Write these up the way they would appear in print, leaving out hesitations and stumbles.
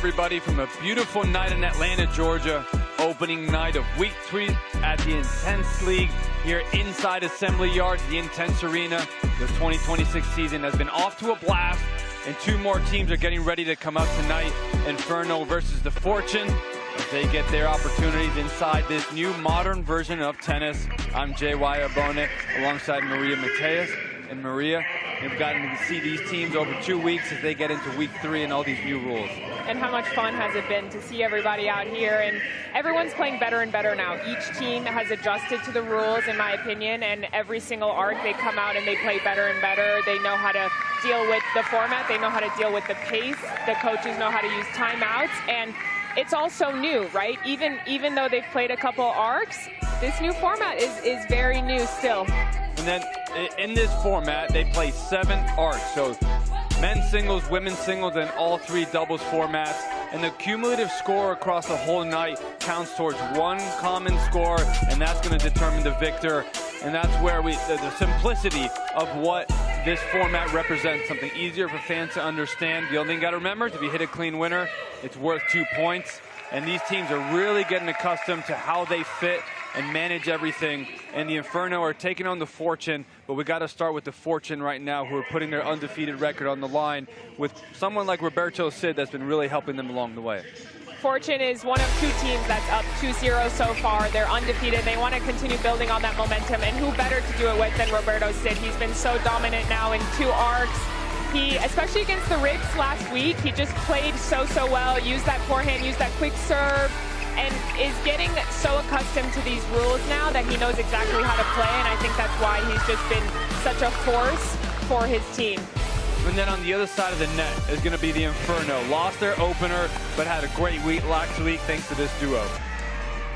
everybody, from a beautiful night in Atlanta, Georgia. Opening night of Week 3 at the Intense League here inside Assembly Yards, the Intense Arena. The 2026 season has been off to a blast, and two more teams are getting ready to come out tonight. Inferno versus the Fortune, as they get their opportunities inside this new modern version of tennis. I'm J.Y. Abone alongside Maria Mateus. And Maria, we've gotten to see these teams over 2 weeks as they get into Week 3 and all these new rules. And how much fun has it been to see everybody out here? And everyone's playing better and better now. Each team has adjusted to the rules, in my opinion, and every single arc they come out and they play better and better. They know how to deal with the format. They know how to deal with the pace. The coaches know how to use timeouts. And it's also new, right? Even though they've played a couple arcs, this new format is very new still. And then in this format, they play 7 arcs. So men's singles, women's singles, and all 3 doubles formats. And the cumulative score across the whole night counts towards one common score, and that's going to determine the victor. And that's where the simplicity of what this format represents, something easier for fans to understand. The only thing you got to remember is if you hit a clean winner, it's worth 2 points. And these teams are really getting accustomed to how they fit and manage everything. And the Inferno are taking on the Fortune, but we got to start with the Fortune right now, who are putting their undefeated record on the line with someone like Roberto Cid that's been really helping them along the way. Fortune is one of 2 teams that's up 2-0 so far. They're undefeated. They want to continue building on that momentum, and who better to do it with than Roberto Cid? He's been so dominant now in 2 arcs. He, especially against the Ricks last week, he just played so well, used that forehand, used that quick serve, and is getting so accustomed to these rules now that he knows exactly how to play, and I think that's why he's just been such a force for his team. And then on the other side of the net is going to be the Inferno. Lost their opener, but had a great week last week thanks to this duo.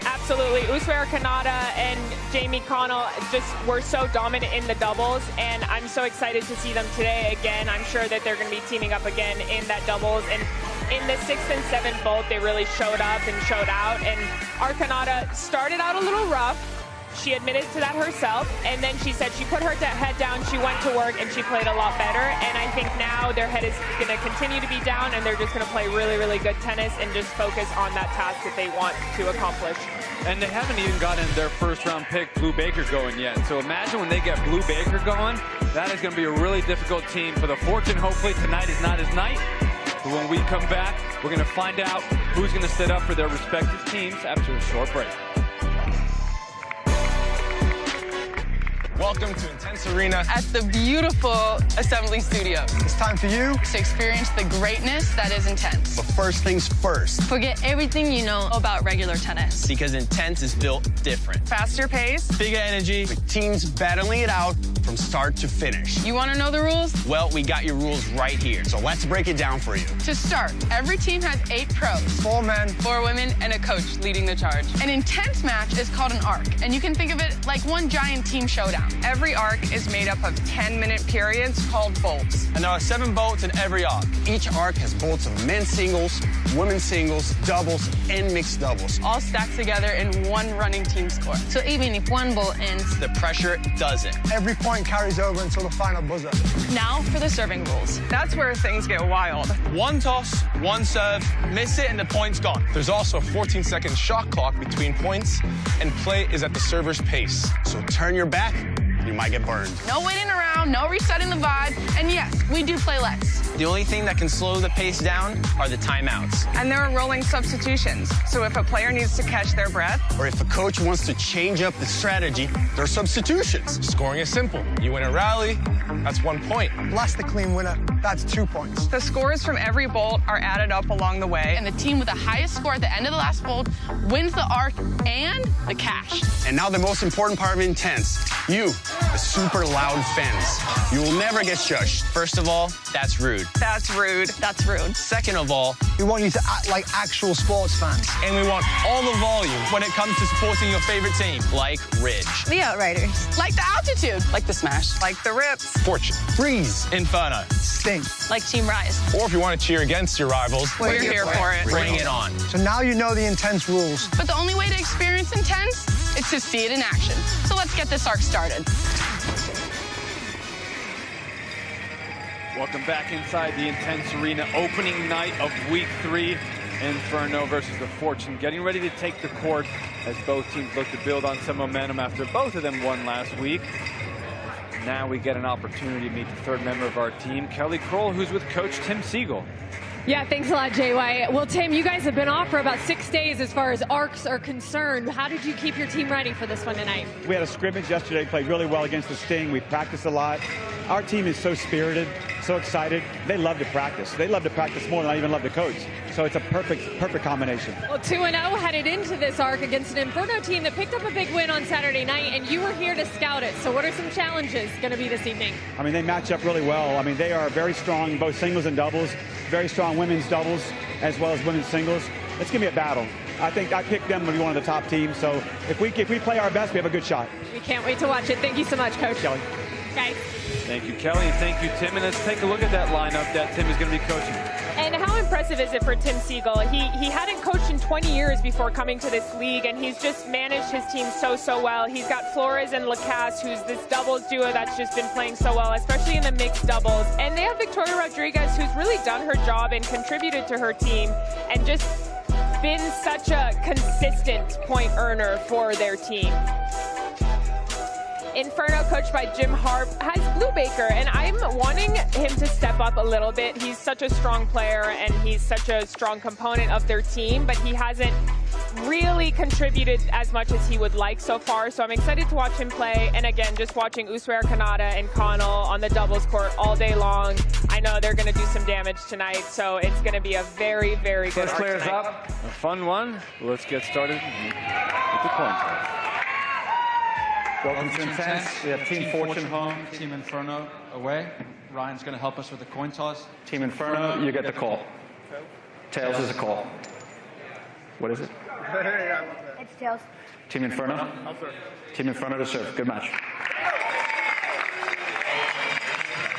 Absolutely. Uswer Kanata and Jamie Connell just were so dominant in the doubles, and I'm so excited to see them today again. I'm sure that they're going to be teaming up again in that doubles. And in the 6th and 7th both, they really showed up and showed out. And Arkanata started out a little rough. She admitted to that herself, and then she said she put her head down, she went to work, and she played a lot better. And I think now their head is going to continue to be down, and they're just going to play really good tennis and just focus on that task that they want to accomplish. And they haven't even gotten their first-round pick, Blue Baker, going yet. So imagine when they get Blue Baker going, that is going to be a really difficult team for the Fortune. Hopefully tonight is not his night. But when we come back, we're going to find out who's going to sit up for their respective teams after a short break. Welcome to Intense Arena at the beautiful Assembly Studio. It's time for you to experience the greatness that is Intense. But first things first. Forget everything you know about regular tennis. Because Intense is built different. Faster pace, bigger energy, with teams battling it out from start to finish. You want to know the rules? Well, we got your rules right here. So let's break it down for you. To start, every team has 8 pros. 4 men, 4 women, and a coach leading the charge. An Intense match is called an arc, and you can think of it like one giant team showdown. Every arc is made up of 10-minute periods called bolts. And there are 7 bolts in every arc. Each arc has bolts of men's singles, women's singles, doubles, and mixed doubles. All stacked together in one running team score. So even if one bolt ends, the pressure doesn't. Every point carries over until the final buzzer. Now for the serving rules. That's where things get wild. 1 toss, 1 serve, miss it, and the point's gone. There's also a 14-second shot clock between points, and play is at the server's pace. So turn your back, you might get burned. No waiting around, no resetting the vibe, and yes, we do play less. The only thing that can slow the pace down are the timeouts. And there are rolling substitutions. So if a player needs to catch their breath, or if a coach wants to change up the strategy, there are substitutions. Scoring is simple. You win a rally, that's 1 point. Blast the clean winner, that's 2 points. The scores from every bolt are added up along the way. And the team with the highest score at the end of the last bolt wins the arc and the cash. And now the most important part of Intense, you, the super loud fans. You will never get shushed. First of all, that's rude. That's rude. That's rude. Second of all, we want you to act like actual sports fans. And we want all the volume when it comes to supporting your favorite team, like Ridge. The Outriders. Like the Altitude. Like the Smash. Like the Rips. Fortune. Freeze. Inferno. Sting. Like Team Rise. Or if you want to cheer against your rivals, we're here for it. Bring it on. So now you know the Intense rules. But the only way to experience Intense is to see it in action. So let's get this arc started. Welcome back inside the Intense Arena, opening night of Week 3. Inferno versus the Fortune, getting ready to take the court as both teams look to build on some momentum after both of them won last week. Now we get an opportunity to meet the third member of our team, Kelly Kroll, who's with Coach Tim Siegel. Yeah, thanks a lot, JY. Well, Tim, you guys have been off for about 6 days as far as arcs are concerned. How did you keep your team ready for this one tonight? We had a scrimmage yesterday, played really well against the Sting. We practiced a lot. Our team is so spirited, so excited. They love to practice. They love to practice more than I even love to coach. So it's a perfect combination. Well, 2-0 headed into this arc against an Inferno team that picked up a big win on Saturday night, and you were here to scout it. So what are some challenges going to be this evening? I mean, they match up really well. I mean, they are very strong, both singles and doubles, very strong women's doubles as well as women's singles. It's going to be a battle. I think I picked them to be one of the top teams. So if we play our best, we have a good shot. We can't wait to watch it. Thank you so much, Coach. Kelly. Okay. Thank you, Kelly, and thank you, Tim. And let's take a look at that lineup that Tim is going to be coaching. And how impressive is it for Tim Siegel? He hadn't coached in 20 years before coming to this league, and he's just managed his team so well. He's got Flores and Lacasse, who's this doubles duo that's just been playing so well, especially in the mixed doubles. And they have Victoria Rodriguez, who's really done her job and contributed to her team and just been such a consistent point earner for their team. Inferno, coached by Jim Harp, has Blue Baker, and I'm wanting him to step up a little bit. He's such a strong player, and he's such a strong component of their team, but he hasn't really contributed as much as he would like so far, so I'm excited to watch him play. And again, just watching Usware, Kanata, and Connell on the doubles court all day long, I know they're going to do some damage tonight, so it's going to be a very good First arc players tonight. up, a fun one. Let's get started with the coin toss. Welcome to Intense. We have Team Fortune home, Team Inferno away. Ryan's going to help us with the coin toss. Team Inferno, you get the call. Tails is a call. What is it? It's tails. Team Inferno? Team Inferno to serve. Good match.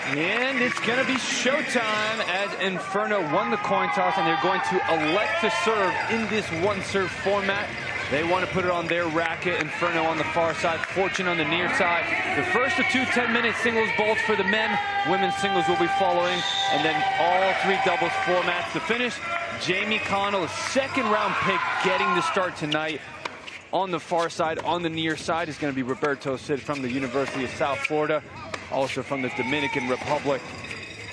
And it's going to be showtime as Inferno won the coin toss, and they're going to elect to serve in this one-serve format. They want to put it on their racket. Inferno on the far side, Fortune on the near side. The first of 2 10-minute singles bowls for the men. Women's singles will be following. And then all 3 doubles formats to finish. Jamie Connell, a second-round pick, getting the start tonight. On the far side, on the near side, is going to be Roberto Cid from the University of South Florida. Also from the Dominican Republic.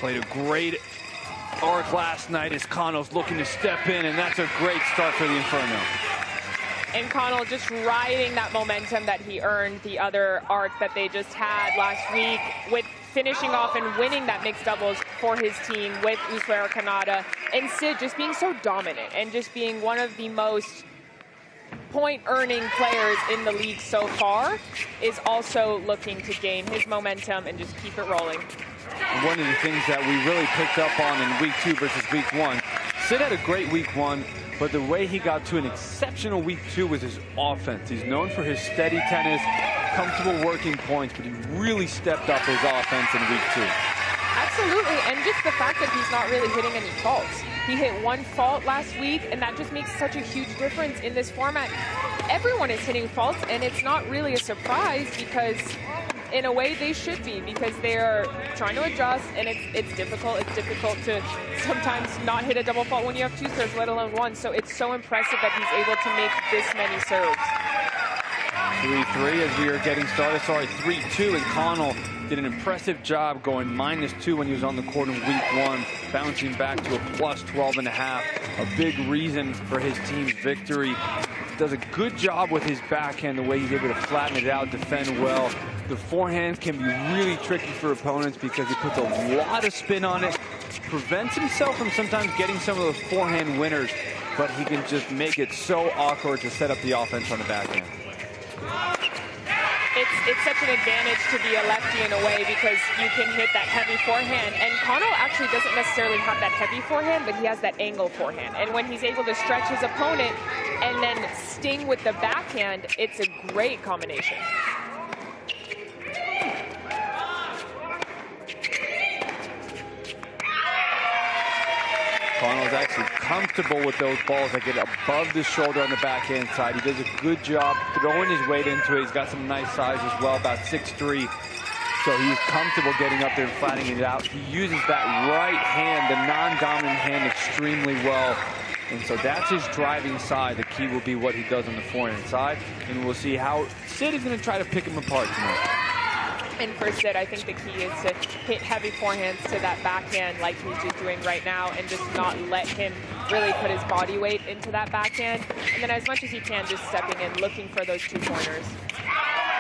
Played a great arc last night as Connell's looking to step in, and that's a great start for the Inferno. And Connell just riding that momentum that he earned the other arc that they just had last week, with finishing off and winning that mixed doubles for his team with Usware Kanata. And Sid just being so dominant and just being one of the most point-earning players in the league so far, is also looking to gain his momentum and just keep it rolling. One of the things that we really picked up on in week 2 versus week 1, Sid had a great week 1, but the way he got to an exceptional week 2 was his offense. He's known for his steady tennis, comfortable working points, but he really stepped up his offense in week 2. Absolutely, and just the fact that he's not really hitting any faults. He hit 1 fault last week, and that just makes such a huge difference in this format. Everyone is hitting faults, and it's not really a surprise because in a way they should be, because they're trying to adjust, and it's difficult. It's difficult to sometimes not hit a double fault when you have 2 serves, let alone 1. So it's so impressive that he's able to make this many serves. 3-3 as we are getting started. Sorry, 3-2, and Connell did an impressive job going -2 when he was on the court in week 1, bouncing back to a +12.5. A big reason for his team's victory. Does a good job with his backhand, the way he's able to flatten it out, defend well. The forehand can be really tricky for opponents because he puts a lot of spin on it, prevents himself from sometimes getting some of those forehand winners, but he can just make it so awkward to set up the offense on the backhand. It's such an advantage to be a lefty in a way, because you can hit that heavy forehand. And Connell actually doesn't necessarily have that heavy forehand, but he has that angle forehand. And when he's able to stretch his opponent and then sting with the backhand, it's a great combination. Connell's actually comfortable with those balls that get above the shoulder on the backhand side. He does a good job throwing his weight into it. He's got some nice size as well, about 6'3". So he's comfortable getting up there and flattening it out. He uses that right hand, the non-dominant hand, extremely well. And so that's his driving side. The key will be what he does on the forehand side. And we'll see how Sid is going to try to pick him apart tonight. And for Sid, I think the key is to hit heavy forehands to that backhand like he's just doing right now and just not let him really put his body weight into that backhand. And then as much as he can, just stepping in, looking for those 2 corners.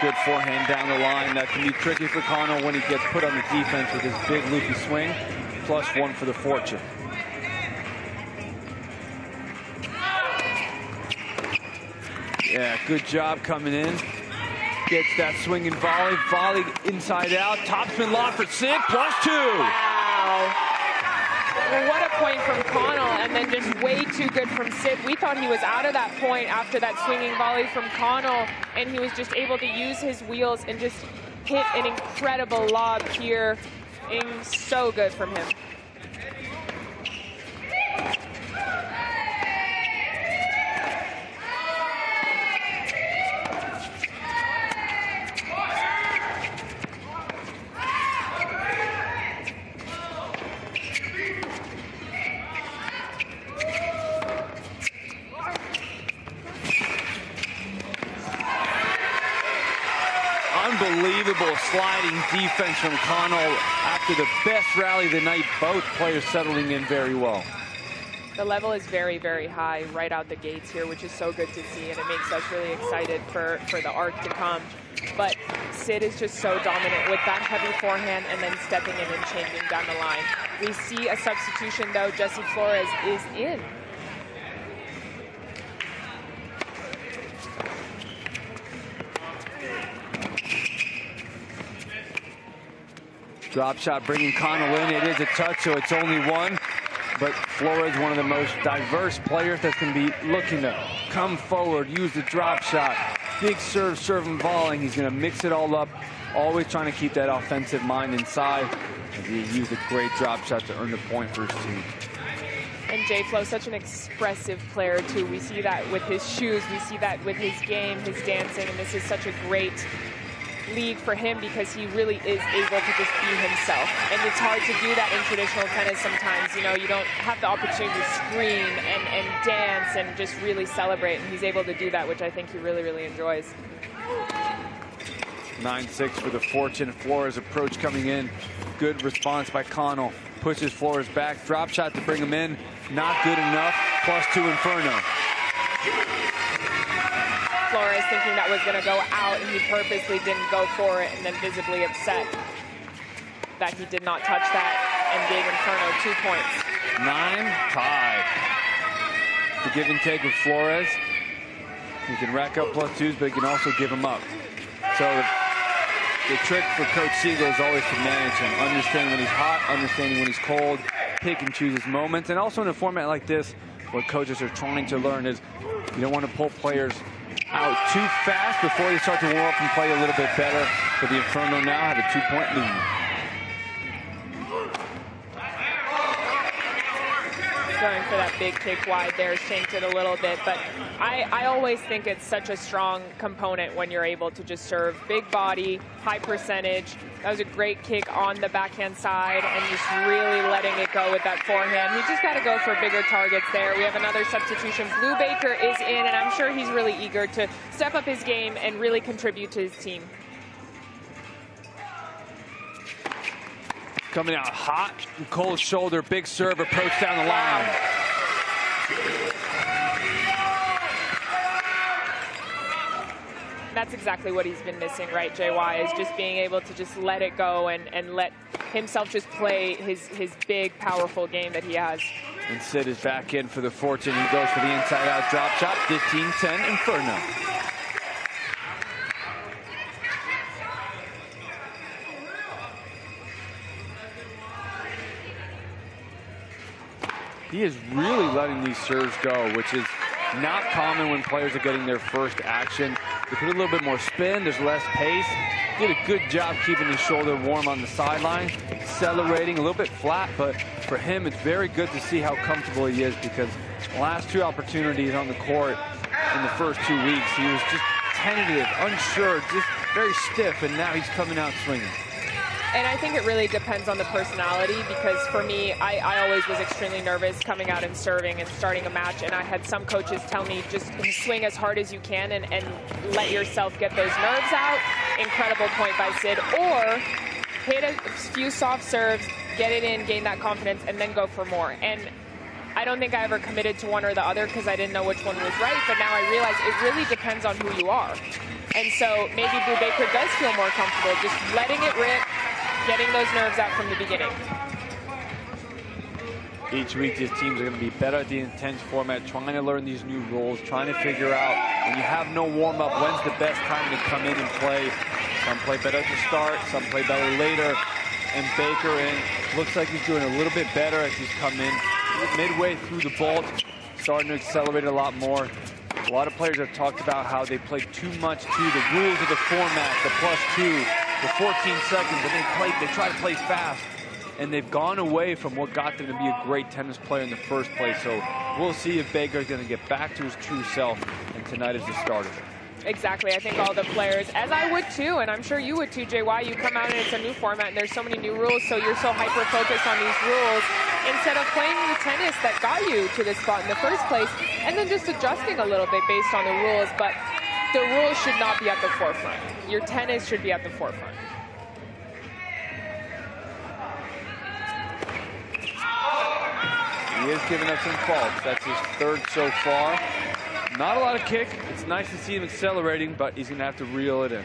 Good forehand down the line. That can be tricky for Connell when he gets put on the defense with his big loopy swing. +1 for the Fortune. Yeah, good job coming in. Gets that swinging volley. Volley inside out. Topspin lock for Sid. +2. Wow. Well, what a point from Connell, and then just way too good from Sid. We thought he was out of that point after that swinging volley from Connell, and he was just able to use his wheels and just hit an incredible lob here. So good from him. Unbelievable sliding defense from Connell after the best rally of the night. Both players settling in very well. The level is very, very high right out the gates here, which is so good to see, and it makes us really excited for the arc to come. But Sid is just so dominant with that heavy forehand and then stepping in and changing down the line. We see a substitution, though. Jesse Flores is in. Drop shot bringing Connell in. It is a touch, so it's only 1. But Flores, one of the most diverse players that's going to be looking to come forward, use the drop shot. Big serve, and volleying. He's going to mix it all up, always trying to keep that offensive mind inside. And he used a great drop shot to earn the point for his team. And J-Flow, such an expressive player, too. We see that with his shoes. We see that with his game, his dancing. And this is such a great league for him because he really is able to just be himself. And it's hard to do that in traditional tennis sometimes. You know, you don't have the opportunity to scream and dance and just really celebrate. And he's able to do that, which I think he really, really enjoys. 9-6 for the Fortune. Flores approach coming in. Good response by Connell. Pushes Flores back. Drop shot to bring him in. Not good enough. +2 Inferno. Flores thinking that was going to go out, and he purposely didn't go for it, and then visibly upset that he did not touch that and gave Inferno 2 points. 9 tied. The give and take with Flores. He can rack up +2s, but he can also give them up. So the trick for Coach Siegel is always to manage him, understanding when he's hot, understanding when he's cold, pick and choose his moments. And also in a format like this, what coaches are trying to learn is you don't want to pull players out too fast before they start to warm up and play a little bit better. But the Inferno now have a 2-point lead. Going for that big kick wide there, shanked it a little bit, but I always think it's such a strong component when you're able to just serve big body, high percentage. That was a great kick on the backhand side and just really letting it go with that forehand. He just got to go for bigger targets there. We have another substitution. Blue Baker is in, and I'm sure he's really eager to step up his game and really contribute to his team. Coming out hot and cold shoulder, big serve approach down the line. That's exactly what he's been missing, right, JY, is just being able to just let it go and let himself just play his big, powerful game that he has. And Sid is back in for the Fortune. He goes for the inside-out drop shot, 15-10 Inferno. He is really letting these serves go, which is not common when players are getting their first action. They put a little bit more spin, there's less pace. Did a good job keeping his shoulder warm on the sideline, accelerating a little bit flat, but for him it's very good to see how comfortable he is because the last 2 opportunities on the court in the first 2 weeks, he was just tentative, unsure, just very stiff, and now he's coming out swinging. And I think it really depends on the personality, because for me, I always was extremely nervous coming out and serving and starting a match, and I had some coaches tell me just swing as hard as you can and let yourself get those nerves out. Incredible point by Sid. Or hit a few soft serves, get it in, gain that confidence, and then go for more. And I don't think I ever committed to one or the other because I didn't know which one was right, but now I realize it really depends on who you are. And so maybe Boo Baker does feel more comfortable just letting it rip, getting those nerves out from the beginning. Each week, these teams are going to be better at the intense format, trying to learn these new rules, trying to figure out when you have no warm-up, when's the best time to come in and play. Some play better at the start, some play better later. And Baker looks like he's doing a little bit better as he's come in midway through the vault, starting to accelerate a lot more. A lot of players have talked about how they play too much to the rules of the format, the +2, the 14 seconds, and they try to play fast. And they've gone away from what got them to be a great tennis player in the first place. So we'll see if Baker's going to get back to his true self, and tonight is the start of it. Exactly. I think all the players, as I would too, and I'm sure you would too, JY, you come out and it's a new format and there's so many new rules, so you're so hyper-focused on these rules instead of playing the tennis that got you to this spot in the first place, and then just adjusting a little bit based on the rules. But the rules should not be at the forefront. Your tennis should be at the forefront. He is giving up some faults. That's his third so far. Not a lot of kick. It's nice to see him accelerating, but he's going to have to reel it in.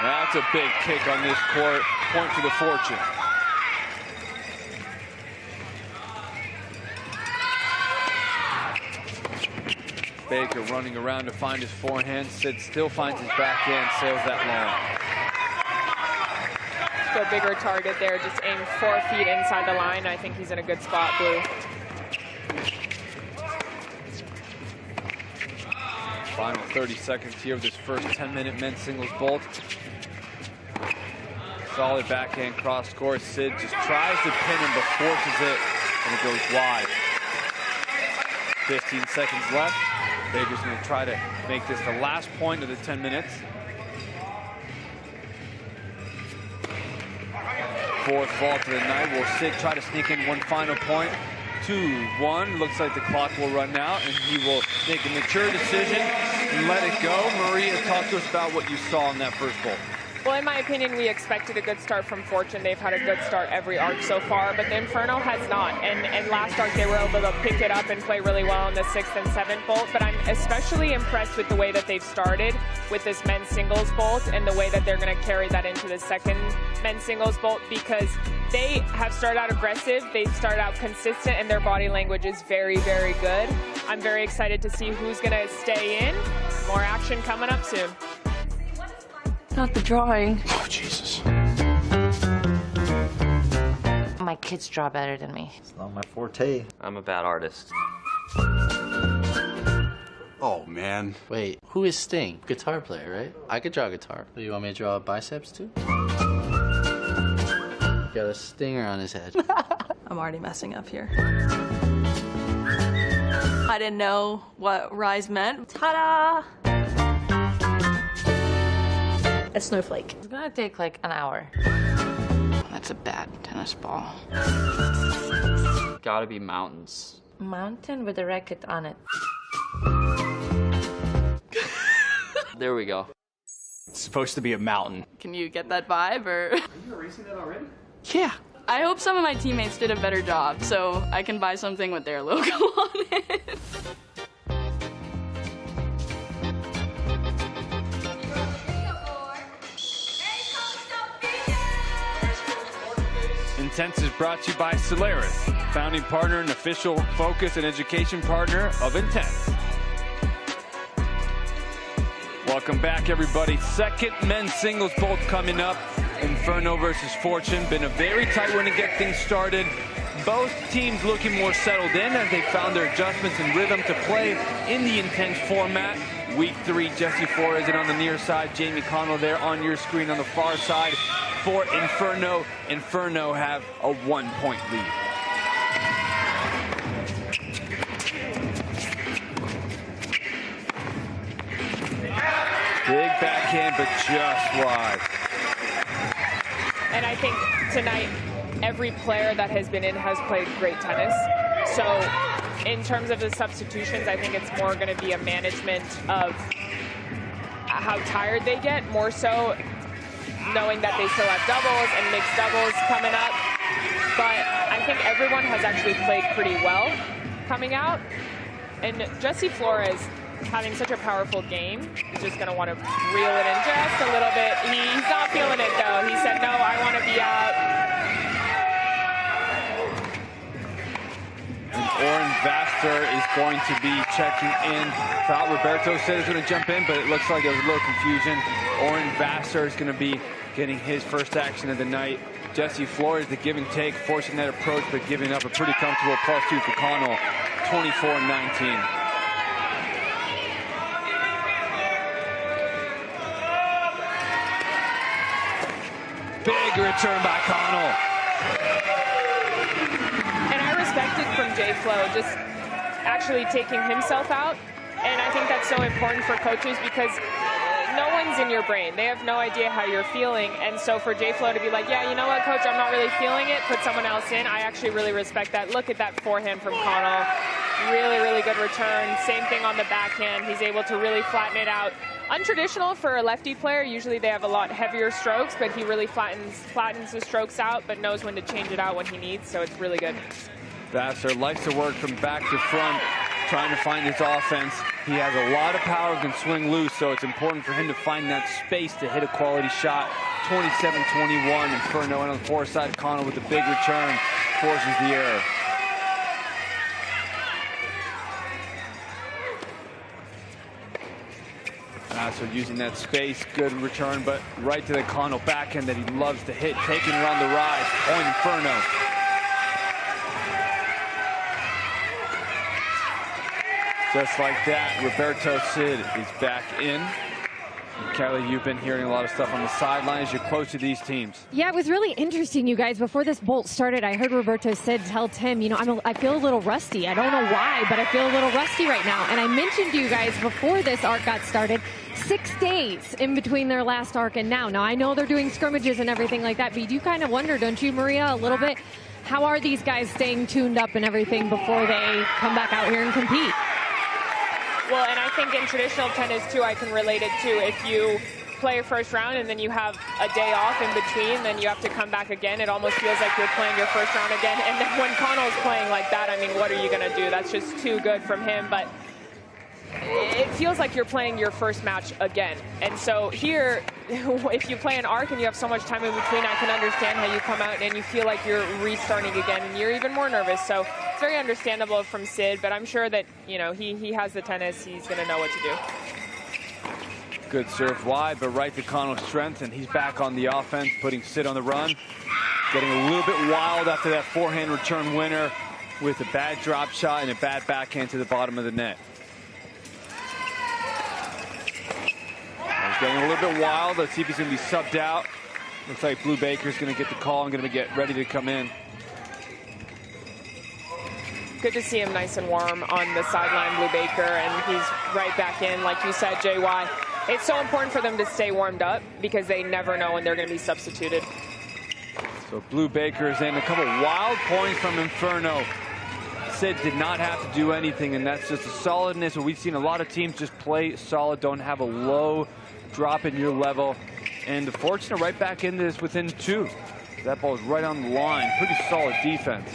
That's a big kick on this court. Point for the fortune. Baker running around to find his forehand. Sid still finds his backhand, sails that long. Just a bigger target there. Just aim 4 feet inside the line. I think he's in a good spot, Blue. Final 30 seconds here of this first 10-minute men's singles vault. Solid backhand cross court. Sid just tries to pin him but forces it, and it goes wide. 15 seconds left. Baker's going to try to make this the last point of the 10 minutes. Fourth vault of the night. Will Sid try to sneak in one final point? 2-1. Looks like the clock will run out, and he will make a mature decision and let it go. Maria, talk to us about what you saw in that first vault. Well, in my opinion, we expected a good start from Fortune. They've had a good start every arc so far, but the Inferno has not. And last arc, they were able to pick it up and play really well in the 6th and 7th vault. But I'm especially impressed with the way that they've started with this men's singles vault and the way that they're going to carry that into the second men's singles vault, because they have started out aggressive, they've started out consistent, and their body language is very, very good. I'm very excited to see who's going to stay in. More action coming up soon. Not the drawing. Oh, Jesus. My kids draw better than me. It's not my forte. I'm a bad artist. Oh, man. Wait, who is Sting? Guitar player, right? I could draw guitar. Do you want me to draw biceps too? Got a stinger on his head. I'm already messing up here. I didn't know what rise meant. Ta-da! A snowflake. It's gonna take like an hour. That's a bad tennis ball. Gotta be mountains. Mountain with a racket on it. There we go. It's supposed to be a mountain. Can you get that vibe, or? Are you erasing that already? Yeah. I hope some of my teammates did a better job, so I can buy something with their logo on it. Intense is brought to you by Solaris, founding partner and official focus and education partner of Intense. Welcome back, everybody. Second men's singles vault coming up. Inferno versus Fortune. Been a very tight one to get things started. Both teams looking more settled in as they found their adjustments and rhythm to play in the Intense format. Week 3, Jesse Flores on the near side, Jamie Connell there on your screen on the far side for Inferno. Inferno have a 1-point lead. Big backhand, but just wide. And I think tonight, every player that has been in has played great tennis. So in terms of the substitutions, I think it's more going to be a management of how tired they get, more so knowing that they still have doubles and mixed doubles coming up. But I think everyone has actually played pretty well coming out. And Jesse Flores, having such a powerful game, is just going to want to reel it in just a little bit. He's not feeling it, though. He said, no, I want to be out. And Oren Vaster is going to be checking in. Thought Roberto said he was going to jump in, but it looks like there was a little confusion. Oren Vaster is going to be getting his first action of the night. Jesse Flores, the give and take, forcing that approach, but giving up a pretty comfortable +2 for Connell, 24-19. Big return by Connell. And I respected from J-Flo just actually taking himself out. And I think that's so important for coaches because no one's in your brain. They have no idea how you're feeling. And so for J-Flo to be like, yeah, you know what, coach, I'm not really feeling it, put someone else in, I actually really respect that. Look at that forehand from Connell. Really, really good return. Same thing on the backhand. He's able to really flatten it out. Untraditional for a lefty player. Usually they have a lot heavier strokes, but he really flattens the strokes out, but knows when to change it out when he needs, so it's really good. Vassar likes to work from back to front, trying to find his offense. He has a lot of power, can swing loose, so it's important for him to find that space to hit a quality shot. 27-21, Inferno on the fore side. Connell with the big return, forces the error. So using that space, good return, but right to the Connell backhand that he loves to hit, taking it on the rise. On Inferno. Just like that, Roberto Cid is back in. And Kelly, you've been hearing a lot of stuff on the sidelines. You're close to these teams. Yeah, it was really interesting, you guys. Before this bolt started, I heard Roberto Cid tell Tim, you know, I feel a little rusty. I don't know why, but I feel a little rusty right now. And I mentioned to you guys before this arc got started, 6 days in between their last arc and now. Now, I know they're doing scrimmages and everything like that, but you do kind of wonder, don't you, Maria, a little bit? How are these guys staying tuned up and everything before they come back out here and compete? Well, and I think in traditional tennis, too, I can relate it to if you play a first round and then you have a day off in between, then you have to come back again. It almost feels like you're playing your first round again. And then when Connell's playing like that, I mean, what are you going to do? That's just too good from him. But it feels like you're playing your first match again. And so here, if you play an arc and you have so much time in between, I can understand how you come out and you feel like you're restarting again and you're even more nervous. So it's very understandable from Sid, but I'm sure that, you know, he has the tennis. He's going to know what to do. Good serve wide, but right to Connell's strength, and he's back on the offense, putting Sid on the run. Getting a little bit wild after that forehand return winner with a bad drop shot and a bad backhand to the bottom of the net. He's getting a little bit wild. Let's see if he's going to be subbed out. Looks like Blue Baker's going to get the call and going to get ready to come in. Good to see him nice and warm on the sideline, Blue Baker, and he's right back in, like you said, JY. It's so important for them to stay warmed up because they never know when they're going to be substituted. So Blue Baker is in. A couple wild points from Inferno. Sid did not have to do anything, and that's just a solidness. We've seen a lot of teams just play solid, don't have a low drop in your level. And the Fortuna right back into this within 2. That ball is right on the line. Pretty solid defense.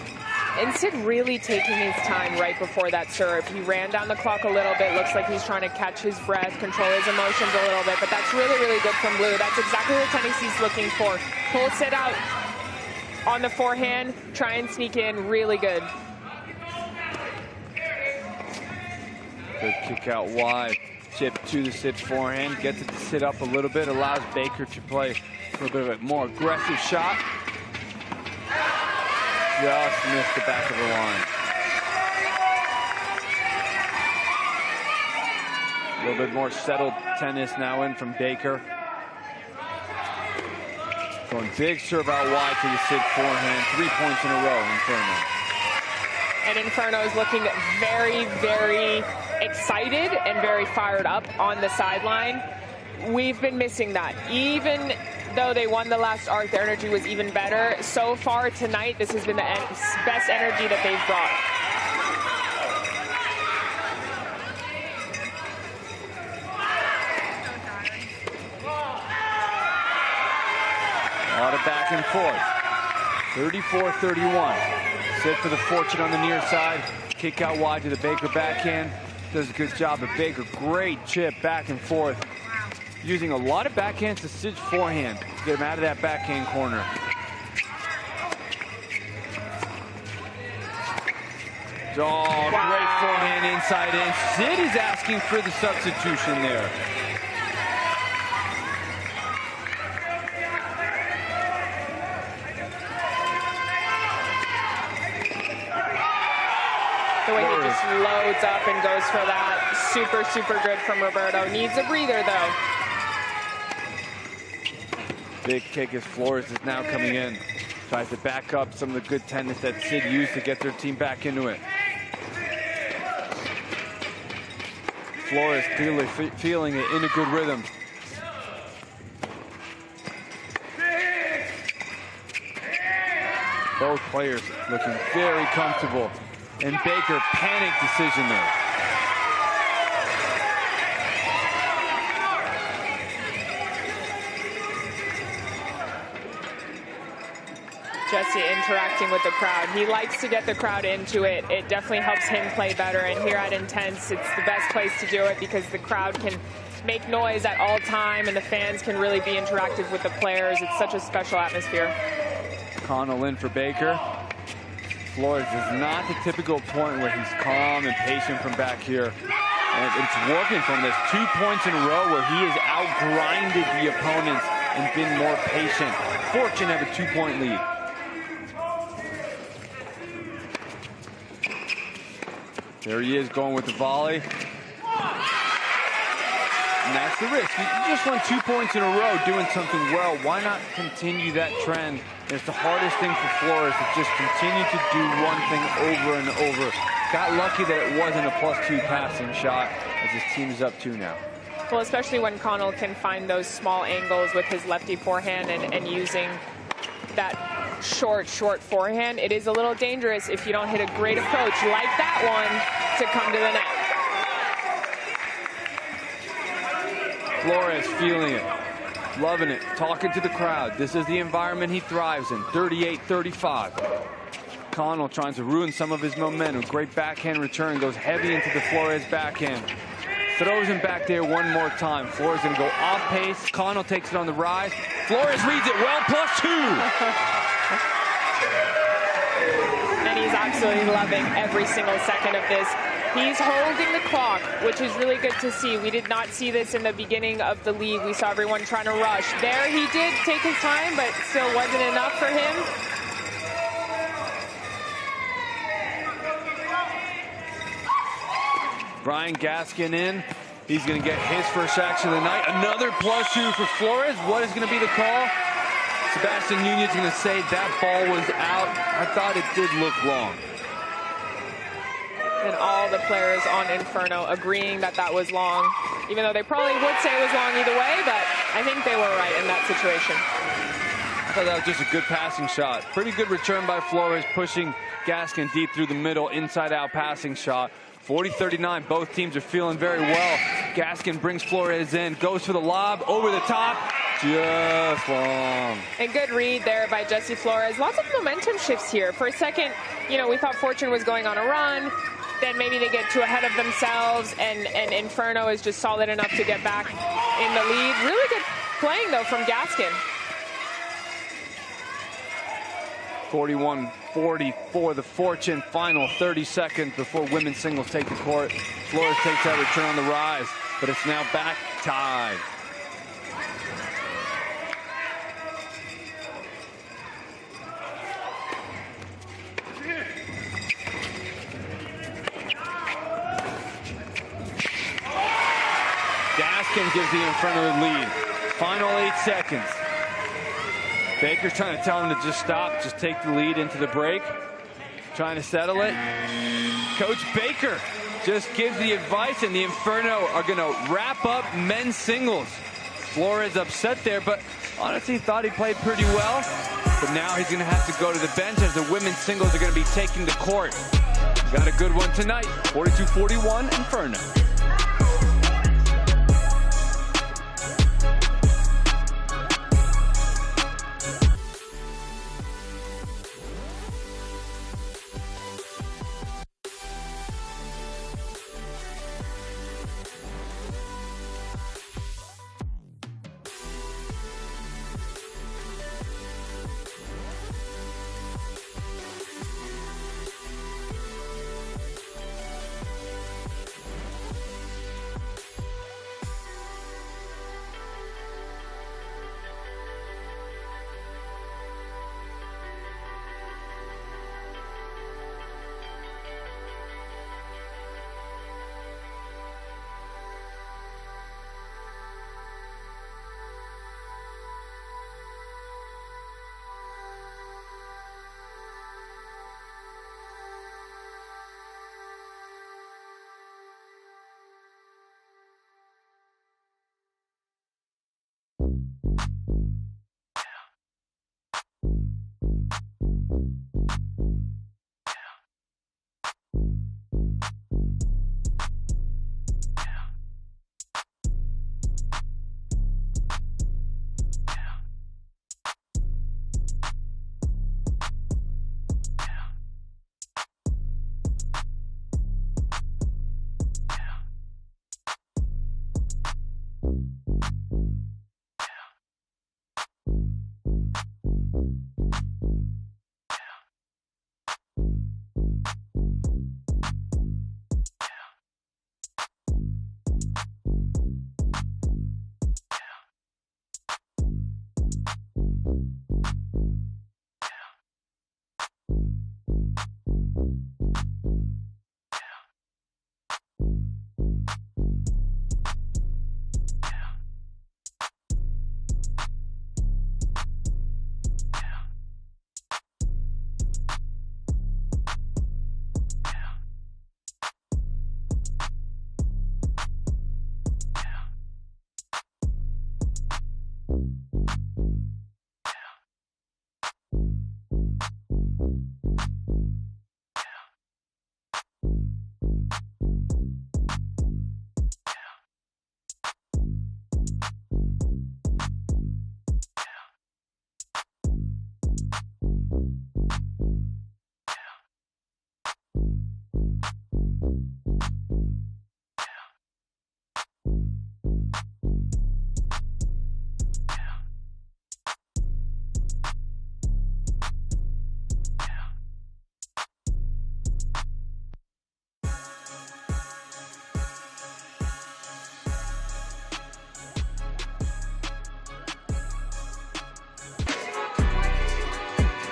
And Sid really taking his time right before that serve. He ran down the clock a little bit. Looks like he's trying to catch his breath, control his emotions a little bit. But that's really, really good from Blue. That's exactly the tennis he's looking for. Pull Sid out on the forehand. Try and sneak in. Really good. Good kick out wide. Chip to the Sid forehand. Gets it to sit up a little bit. Allows Baker to play a little bit of a more aggressive shot. Just missed the back of the line. A little bit more settled tennis now in from Baker. Going big serve out wide to the Sid forehand. 3 points in a row, Inferno. And Inferno is looking very, very excited and very fired up on the sideline. we've been missing that. Even though they won the last arc, their energy was even better. So far tonight, this has been the best energy that they've brought. A lot of back and forth. 34-31. Sit for the Fortune on the near side. Kick out wide to the Baker backhand. Does a good job of Baker. Great chip back and forth. Using a lot of backhands to Sid's forehand to get him out of that backhand corner. Oh, great forehand inside in. Sid is asking for the substitution there. The way he just loads up and goes for that. Super, super good from Roberto. Needs a breather, though. Big kick as Flores is now coming in. Tries to back up some of the good tennis that Sid used to get their team back into it. Flores clearly feeling it in a good rhythm. Both players looking very comfortable. And Baker, panic decision there. Jesse interacting with the crowd. He likes to get the crowd into it. It definitely helps him play better. And here at Intense, it's the best place to do it because the crowd can make noise at all time and the fans can really be interactive with the players. It's such a special atmosphere. Connell in for Baker. Flores is not the typical point where he's calm and patient from back here. And it's working from this 2 points in a row where he has outgrinded the opponents and been more patient. Fortune have a 2-point lead. There he is going with the volley. And that's the risk. You just won 2 points in a row doing something well. Why not continue that trend? And it's the hardest thing for Flores to just continue to do one thing over and over. Got lucky that it wasn't a +2 passing shot as his team is up 2 now. Well, especially when Connell can find those small angles with his lefty forehand and using that short forehand. It is a little dangerous if you don't hit a great approach like that one to come to the net. Flores feeling it, loving it, talking to the crowd. This is the environment he thrives in, 38-35. Connell trying to ruin some of his momentum. Great backhand return, goes heavy into the Flores backhand. Throws him back there one more time. Flores gonna go off pace. Connell takes it on the rise. Flores reads it well, +2. And he's absolutely loving every single second of this. He's holding the clock, which is really good to see. We did not see this in the beginning of the league. We saw everyone trying to rush. There he did take his time, but still wasn't enough for him. Brian Gaskin in. He's going to get his first action of the night. Another +2 for Flores. What is going to be the call? Sebastian Nunez is going to say that ball was out. I thought it did look long. And all the players on Inferno agreeing that that was long, even though they probably would say it was long either way, but I think they were right in that situation. I thought that was just a good passing shot. Pretty good return by Flores, pushing Gaskin deep through the middle, inside-out passing shot. 40-39, both teams are feeling very well. Gaskin brings Flores in, goes for the lob, over the top, just long. And good read there by Jesse Flores. Lots of momentum shifts here. For a second, you know, we thought Fortune was going on a run. Then maybe they get too ahead of themselves, and Inferno is just solid enough to get back in the lead. Really good playing, though, from Gaskin. 41-40 the Fortune. Final 30 seconds before women's singles take the court. Flores takes that return on the rise, but it's now back tied. Gaskin gives the Inferno the lead. Final 8 seconds. Baker's trying to tell him to just stop, just take the lead into the break. Trying to settle it. Coach Baker just gives the advice, and the Inferno are going to wrap up men's singles. Flores upset there, but honestly thought he played pretty well. But now he's going to have to go to the bench as the women's singles are going to be taking the court. Got a good one tonight, 42-41 Inferno.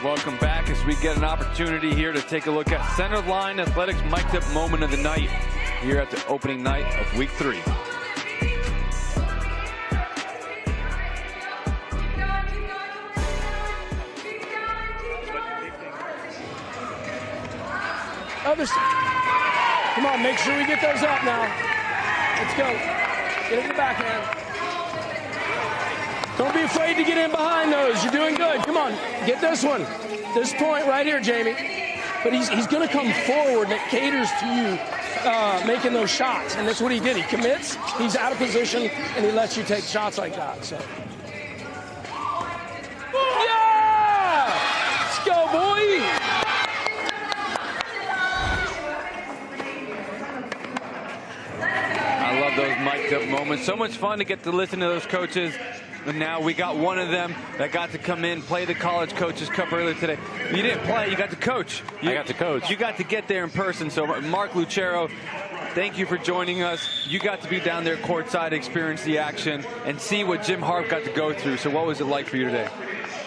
Welcome back as we get an opportunity here to take a look at Centerline Athletics mic'd up moment of the night here at the opening night of week 3. Other side. Come on, make sure we get those up now. Let's go. Get in the backhand. Don't be afraid to get in behind those. You're doing good. Come on, get this one. This point right here, Jamie. But he's going to come forward and it caters to you making those shots. And that's what he did. He commits, he's out of position, and he lets you take shots like that. So. Yeah! Let's go, boy! I love those mic'd up moments. So much fun to get to listen to those coaches. And now we got one of them that got to come in, play the College Coaches Cup earlier today. You didn't play, you got to coach. I got to coach. You got to get there in person. So Mark Lucero, thank you for joining us. You got to be down there courtside, experience the action, and see what Jim Harp got to go through. So what was it like for you today?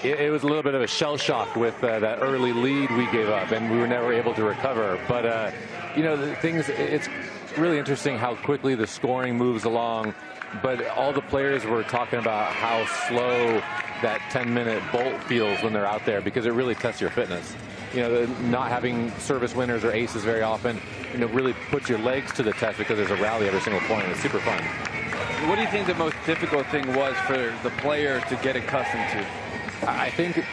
It was a little bit of a shell shock with that early lead we gave up, and we were never able to recover. But, you know, the things, it's really interesting how quickly the scoring moves along. But all the players were talking about how slow that 10-minute bolt feels when they're out there, because it really tests your fitness. You know, not having service winners or aces very often, you know, really puts your legs to the test because there's a rally every single point. It's super fun. what do you think the most difficult thing was for the player to get accustomed to? I think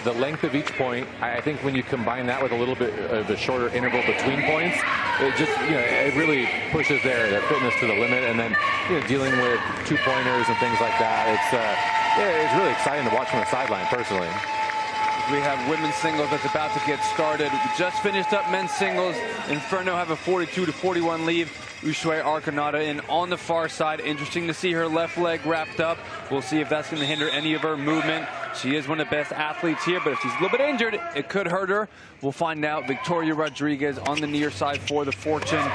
the length of each point, I think when you combine that with a little bit of a shorter interval between points, it just, it really pushes their fitness to the limit. And then, dealing with 2-pointers and things like that, it's really exciting to watch from the sideline, personally. We have women's singles that's about to get started. We just finished up men's singles. Inferno have a 42-41 lead. Usue Arconada in on the far side. Interesting to see her left leg wrapped up. We'll see if that's going to hinder any of her movement. She is one of the best athletes here, but if she's a little bit injured, it could hurt her. We'll find out. Victoria Rodriguez on the near side for the Fortune.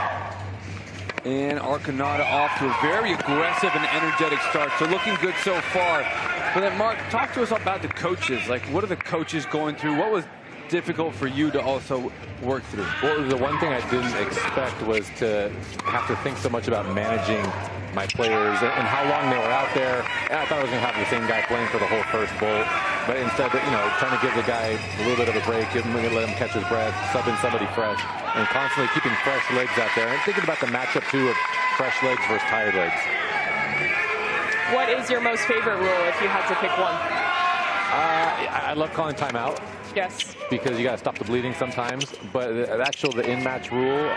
And Arconada off to a very aggressive and energetic start. So looking good so far. But then, Mark, talk to us about the coaches. Like, what are the coaches going through? What was difficult for you to also work through? Well, the one thing I didn't expect was to have to think so much about managing my players and how long they were out there. And I thought I was going to have the same guy playing for the whole first bolt. But instead, trying to give the guy a little bit of a break, let him catch his breath, sub in somebody fresh, and constantly keeping fresh legs out there. And thinking about the matchup, too, of fresh legs versus tired legs. What is your most favorite rule if you had to pick one? I love calling timeout. Yes. Because you got to stop the bleeding sometimes. But the in-match rule,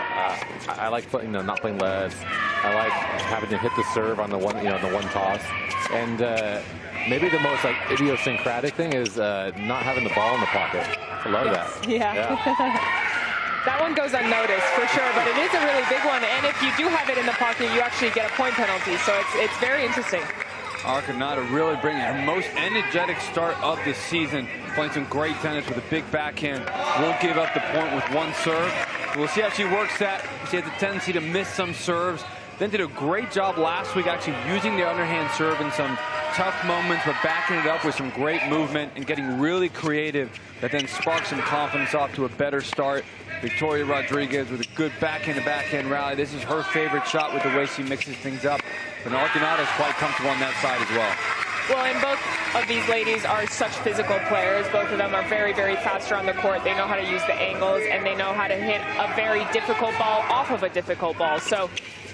I like not playing less. I like having to hit the serve on the one, the one toss. And maybe the most idiosyncratic thing is not having the ball in the pocket. I love that. Yeah. That one goes unnoticed for sure, but it is a really big one. And if you do have it in the pocket, you actually get a point penalty. So it's very interesting. Arconada really bringing her most energetic start of the season, playing some great tennis with a big backhand. Won't give up the point with one serve. We'll see how she works that. She has a tendency to miss some serves. Then did a great job last week actually using the underhand serve in some tough moments, but backing it up with some great movement and getting really creative that then sparks some confidence off to a better start. Victoria Rodriguez with a good backhand-to-backhand rally. This is her favorite shot with the way she mixes things up. And Arconada is quite comfortable on that side as well. Well, and both of these ladies are such physical players. Both of them are very, very fast around the court. They know how to use the angles, and they know how to hit a very difficult ball off of a difficult ball. So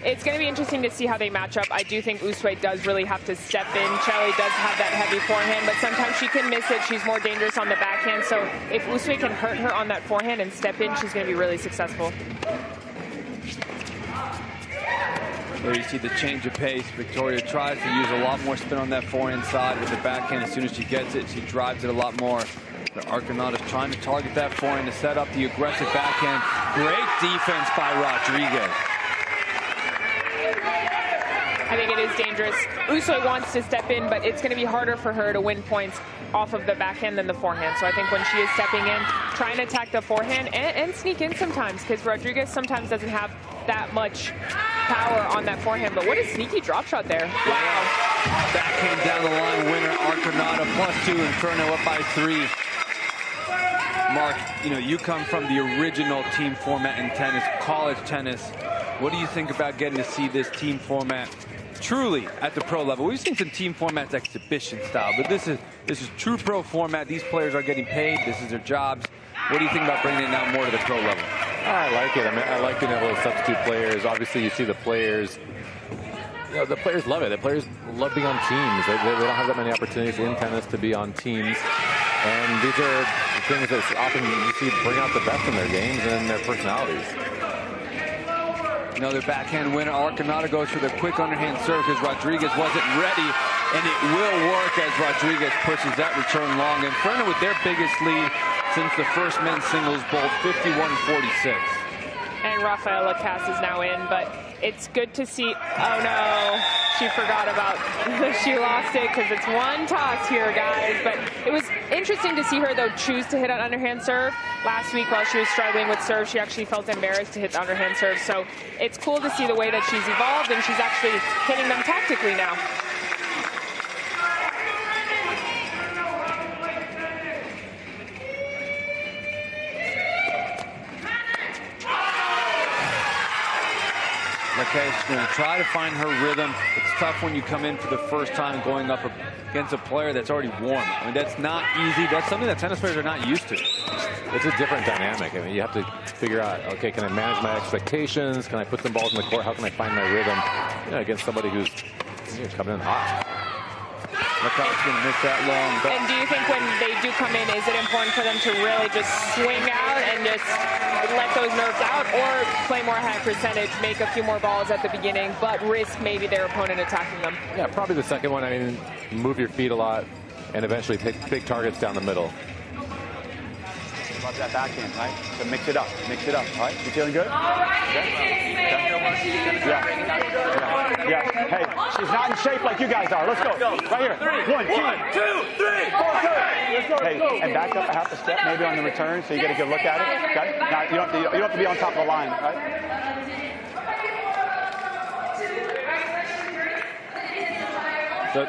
it's going to be interesting to see how they match up. I do think Usue does really have to step in. Chelly does have that heavy forehand, but sometimes she can miss it. She's more dangerous on the backhand. So if Usue can hurt her on that forehand and step in, she's going to be really successful. There you see the change of pace. Victoria tries to use a lot more spin on that forehand side with the backhand. As soon as she gets it, she drives it a lot more. But Arconada's trying to target that forehand to set up the aggressive backhand. Great defense by Rodriguez. I think it is dangerous. Usue wants to step in, but it's going to be harder for her to win points off of the backhand than the forehand. So I think when she is stepping in, trying to attack the forehand and sneak in sometimes, because Rodriguez sometimes doesn't have that much power on that forehand. But what a sneaky drop shot there. Wow. Backhand down the line winner, Arconada +2, Inferno up by 3. Mark, you come from the original team format in tennis, college tennis. What do you think about getting to see this team format truly at the pro level? We've seen some team formats exhibition style, but this is true pro format. These players are getting paid. This is their jobs. What do you think about bringing it now more to the pro level? I like it. I mean, I like being able to substitute players. Obviously, you see the players. The players love it. The players love being on teams. They don't have that many opportunities in tennis to be on teams. And these are things that often you see bring out the best in their games and their personalities. Another backhand winner. Arconada goes for the quick underhand serve because Rodriguez wasn't ready, and it will work as Rodriguez pushes that return long. Inferno with their biggest lead since the first men's singles bowl, 51-46. And Rafaela Cass is now in, but it's good to see. Oh no, she forgot about, she lost it because it's one toss here, guys. But it was interesting to see her, though, choose to hit an underhand serve. Last week, while she was struggling with serve, she actually felt embarrassed to hit the underhand serve. So it's cool to see the way that she's evolved, and she's actually hitting them tactically now. Okay, she's going to try to find her rhythm. It's tough when you come in for the first time going up against a player that's already warm. I mean, that's not easy. That's something that tennis players are not used to. It's a different dynamic. I mean, you have to figure out, okay, can I manage my expectations? Can I put some balls in the court? How can I find my rhythm against somebody who's points. You're coming in hot. Lacoste's going to miss that long. And do you think when they do come in, is it important for them to really just swing out and just let those nerves out, or play more high percentage, make a few more balls at the beginning, but risk maybe their opponent attacking them? Yeah, probably the second one. I mean, move your feet a lot and eventually pick big targets down the middle. Love that backhand, right? So mix it up, all right? You feeling good? Yeah. Hey, she's not in shape like you guys are. Let's go. Right here. 1, 2, 3, 4, go. Let's go. Hey, and back up a half a step maybe on the return so you get a good look at it. Okay? Now, you don't have to be on top of the line, right? So,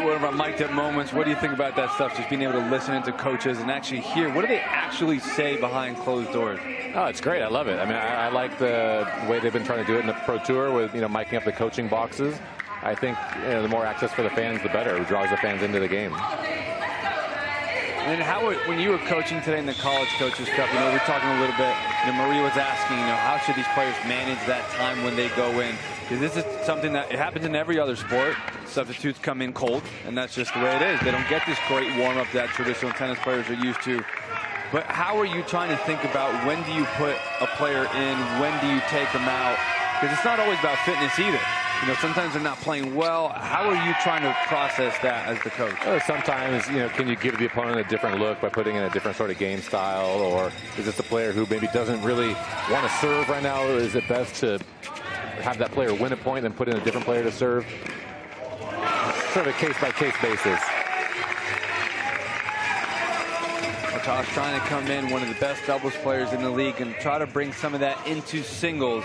what about mic'd up moments? What do you think about that stuff? Just being able to listen into coaches and actually hear what do they actually say behind closed doors? Oh, it's great. I love it. I mean, I like the way they've been trying to do it in the Pro Tour with, miking up the coaching boxes. I think the more access for the fans, the better. It draws the fans into the game. And when you were coaching today in the College Coaches Cup, we're talking a little bit, Marie was asking, how should these players manage that time when they go in? Because this is something that it happens in every other sport. Substitutes come in cold, and that's just the way it is. They don't get this great warm-up that traditional tennis players are used to. But how are you trying to think about when do you put a player in, when do you take them out? Because it's not always about fitness either. Sometimes they're not playing well. How are you trying to process that as the coach? Sometimes, can you give the opponent a different look by putting in a different sort of game style? Or is this a player who maybe doesn't really want to serve right now? Or is it best to have that player win a point and put in a different player to serve? Sort of a case-by-case basis. Tosh trying to come in, one of the best doubles players in the league, and try to bring some of that into singles.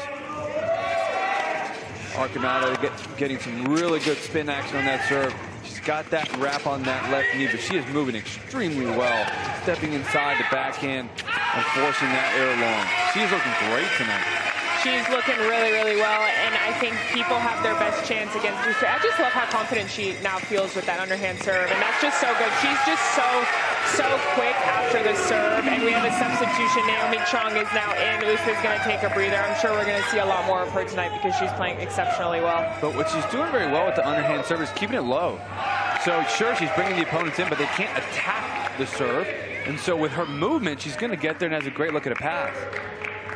Arcanata getting some really good spin action on that serve. She's got that wrap on that left knee, but she is moving extremely well, stepping inside the backhand and forcing that air long. She's looking great tonight. She's looking really, really well, and I think people have their best chance against her. I just love how confident she now feels with that underhand serve, and that's just so good. She's just so quick after the serve, and we have a substitution. Naomi Chong is now in. Usa's going to take a breather. I'm sure we're going to see a lot more of her tonight because she's playing exceptionally well. But what she's doing very well with the underhand serve is keeping it low. So sure, she's bringing the opponents in, but they can't attack the serve. And so with her movement, she's going to get there and has a great look at a pass.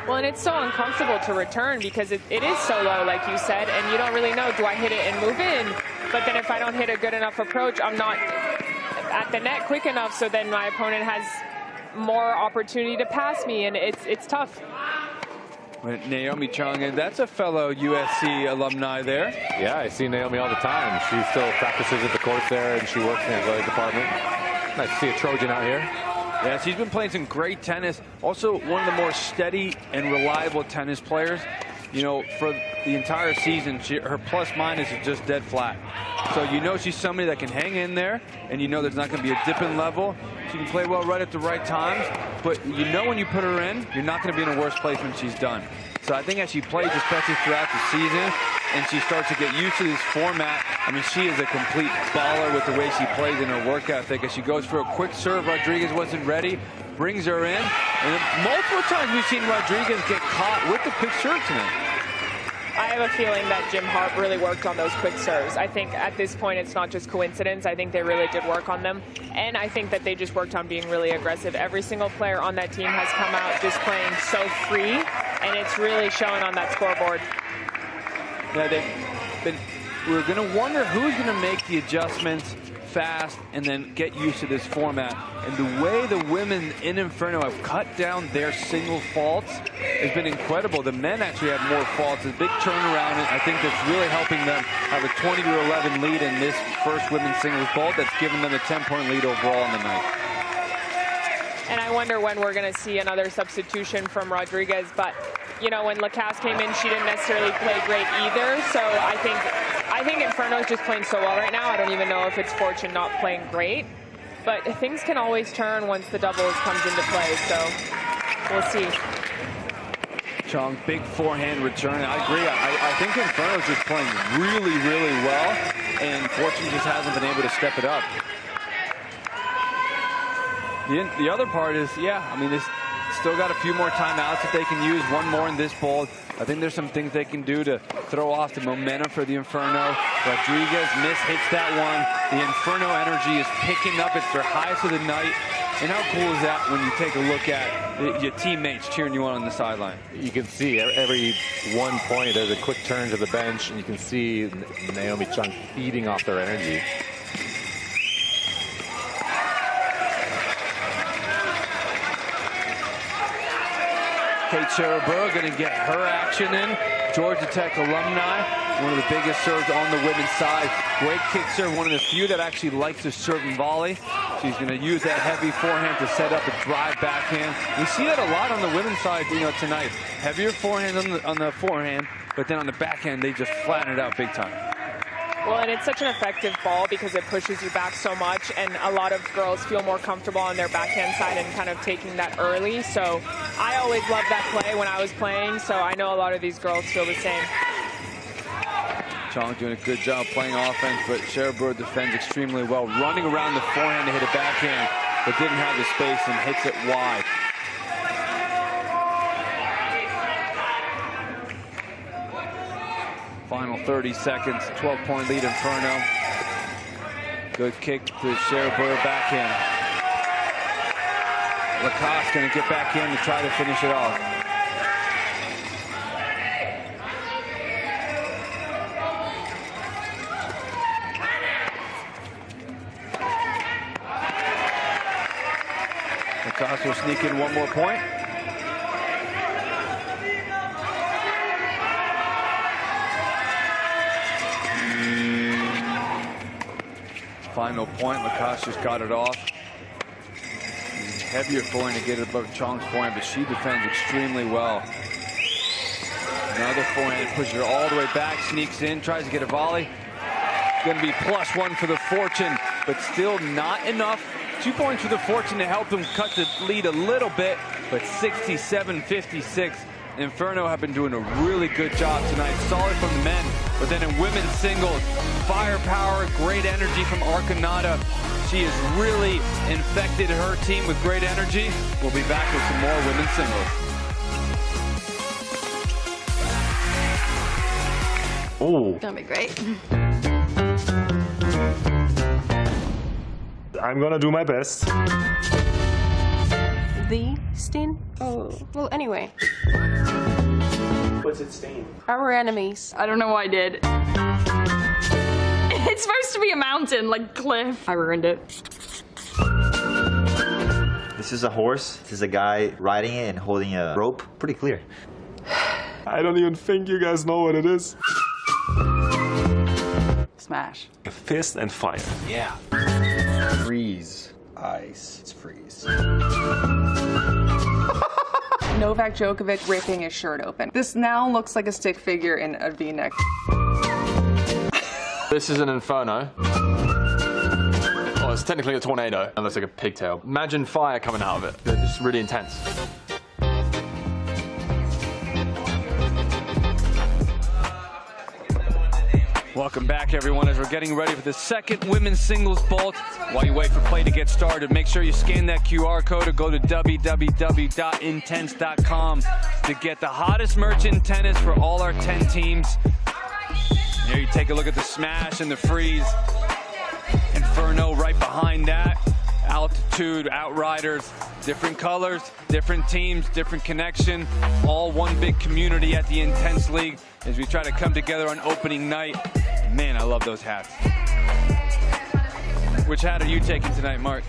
Well, and it's so uncomfortable to return because it is so low, like you said, and you don't really know, do I hit it and move in? But then if I don't hit a good enough approach, I'm not at the net quick enough, so then my opponent has more opportunity to pass me, and it's tough. Naomi Chong, and that's a fellow USC alumni there. Yeah, I see Naomi all the time. She still practices at the courts there, and she works in the athletic department. Nice to see a Trojan out here. Yeah, she's been playing some great tennis. Also, one of the more steady and reliable tennis players. For the entire season, her plus-minus is just dead flat. So she's somebody that can hang in there, and there's not going to be a dip in level. She can play well right at the right times, but when you put her in, you're not going to be in a worse place when she's done. So I think as she plays, especially throughout the season, and she starts to get used to this format, she is a complete baller with the way she plays in her work ethic. As she goes for a quick serve, Rodriguez wasn't ready, brings her in, and multiple times we've seen Rodriguez get caught with the quick serve tonight. I have a feeling that Jim Harp really worked on those quick serves. I think at this point it's not just coincidence. I think they really did work on them. And I think that they just worked on being really aggressive. Every single player on that team has come out just playing so free, and it's really showing on that scoreboard. Yeah, we're going to wonder who's going to make the adjustments fast and then get used to this format. And the way the women in Inferno have cut down their single faults has been incredible. The men actually have more faults. A big turnaround, and I think that's really helping them have a 20-11 lead in this first women's singles vault. That's given them a 10-point lead overall in the night. And I wonder when we're going to see another substitution from Rodriguez. But, when Lacasse came in, she didn't necessarily play great either. So I think Inferno is just playing so well right now. I don't even know if it's Fortune not playing great. But things can always turn once the doubles comes into play. So we'll see. Chong, big forehand return. I agree. I think Inferno's just playing really, really well. And Fortune just hasn't been able to step it up. The other part is, they still got a few more timeouts that they can use. One more in this bowl. I think there's some things they can do to throw off the momentum for the Inferno. Rodriguez hits that one. The Inferno energy is picking up. It's their highest of the night. And how cool is that when you take a look at your teammates cheering you on the sideline? You can see every 1 point, there's a quick turn to the bench, and you can see Naomi Chung feeding off their energy. Kate Sherrod going to get her action in. Georgia Tech alumni, one of the biggest serves on the women's side. Great kick serve, one of the few that actually likes to serve and volley. She's going to use that heavy forehand to set up a drive backhand. We see that a lot on the women's side, tonight. Heavier forehand on the forehand, but then on the backhand, they just flatten it out big time. Well, and it's such an effective ball because it pushes you back so much, and a lot of girls feel more comfortable on their backhand side and kind of taking that early. So I always loved that play when I was playing, so I know a lot of these girls feel the same. Chong doing a good job playing offense, but Sherrod defends extremely well, running around the forehand to hit a backhand, but didn't have the space and hits it wide. Final 30 seconds, 12-point lead Inferno. Good kick to Sherrod backhand. Lacoste going to get back in to try to finish it off. Lacoste will sneak in one more point. Final point, Lacoste just got it off. Heavier forehand to get it above Chong's forehand, but she defends extremely well. Another forehand pushes her all the way back, sneaks in, tries to get a volley. Going to be +1 for the Fortune, but still not enough. 2 points for the Fortune to help them cut the lead a little bit, but 67-56. Inferno have been doing a really good job tonight. Solid from the men, but then in women's singles, firepower, great energy from Arcanata. She has really infected her team with great energy. We'll be back with some more women's singles. Oh. That'll be great. I'm gonna do my best. The stain? Oh, well, anyway. What's it stain? Our enemies. I don't know what I did. It's supposed to be a mountain, like cliff. I ruined it. This is a horse. This is a guy riding it and holding a rope. Pretty clear. I don't even think you guys know what it is. Smash. Fist and fire. Yeah. Freeze. Ice. It's freeze. Novak Djokovic ripping his shirt open. This now looks like a stick figure in a V-neck. This is an Inferno. Oh, it's technically a tornado. It looks like a pigtail. Imagine fire coming out of it. It's really intense. Welcome back, everyone, as we're getting ready for the second women's singles bolt. While you wait for play to get started, make sure you scan that QR code or go to www.intense.com to get the hottest merch in tennis for all our 10 teams. Here you take a look at the smash and the freeze. Inferno right behind that. Altitude, Outriders, different colors, different teams, different connection, all one big community at the Intense League as we try to come together on opening night. Man, I love those hats. Which hat are you taking tonight, Mark?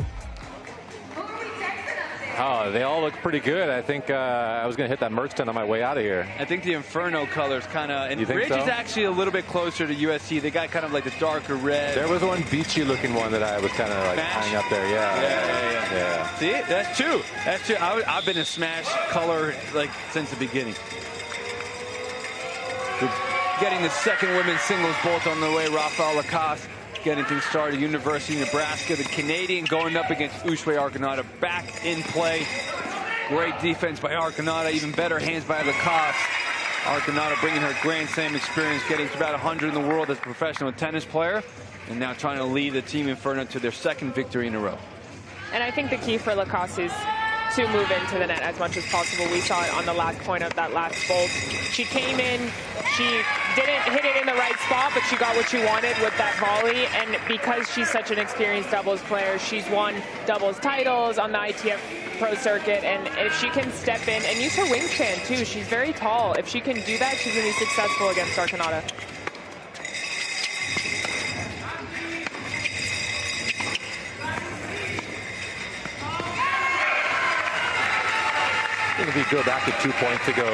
Oh, they all look pretty good. I think I was going to hit that merch tent on my way out of here. I think the Inferno colors kind of, and Ridge is actually a little bit closer to USC. They got kind of like the darker red. There was one beachy looking one that I was kind of like hanging up there. Yeah. See, that's true. That's true. I've been a Smash color like since the beginning. Getting the second women's singles bolt on the way, Rafael Lacoste getting things started. University of Nebraska, the Canadian going up against Uswe Arcanata, back in play. Great defense by Arcanata, even better hands by Lacoste. Arcanata bringing her Grand Slam experience, getting to about 100 in the world as a professional tennis player, and now trying to lead the Team Inferno to their second victory in a row. And I think the key for Lacoste is to move into the net as much as possible. We saw it on the last point of that last bolt. She came in, she didn't hit it in the right spot, but she got what she wanted with that volley. And because she's such an experienced doubles player, she's won doubles titles on the ITF Pro Circuit. And if she can step in and use her wingspan too, she's very tall. If she can do that, she's going to be successful against Arcanata. If you go back to 2 points ago,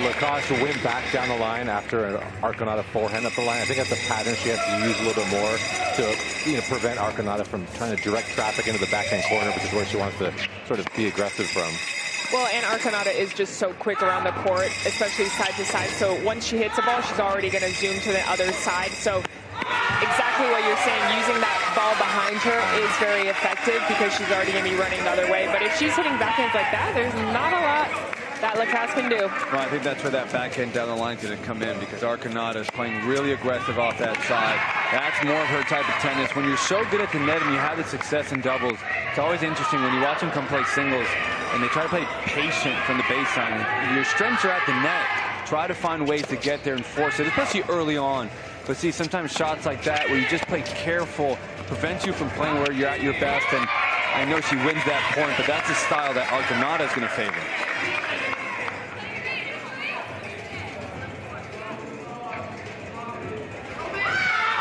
Lacoste went back down the line after an Arcanata forehand up the line. I think that's a pattern she has to use a little bit more to prevent Arcanata from trying to direct traffic into the backhand corner, which is where she wants to sort of be aggressive from. Well, and Arcanata is just so quick around the court, especially side to side. So once she hits a ball, she's already going to zoom to the other side. So exactly what you're saying, using that ball behind her is very effective because she's already going to be running the other way. But if she's hitting backhands like that, there's not a lot that Lacoste can do. Well, I think that's where that backhand down the line is going to come in because Arcanata is playing really aggressive off that side. That's more of her type of tennis. When you're so good at the net and you have the success in doubles, it's always interesting when you watch them come play singles and they try to play patient from the baseline. Your strengths are at the net. Try to find ways to get there and force it, especially early on. But see, sometimes shots like that where you just play careful prevents you from playing where you're at your best. And I know she wins that point, but that's a style that Arcanata is going to favor.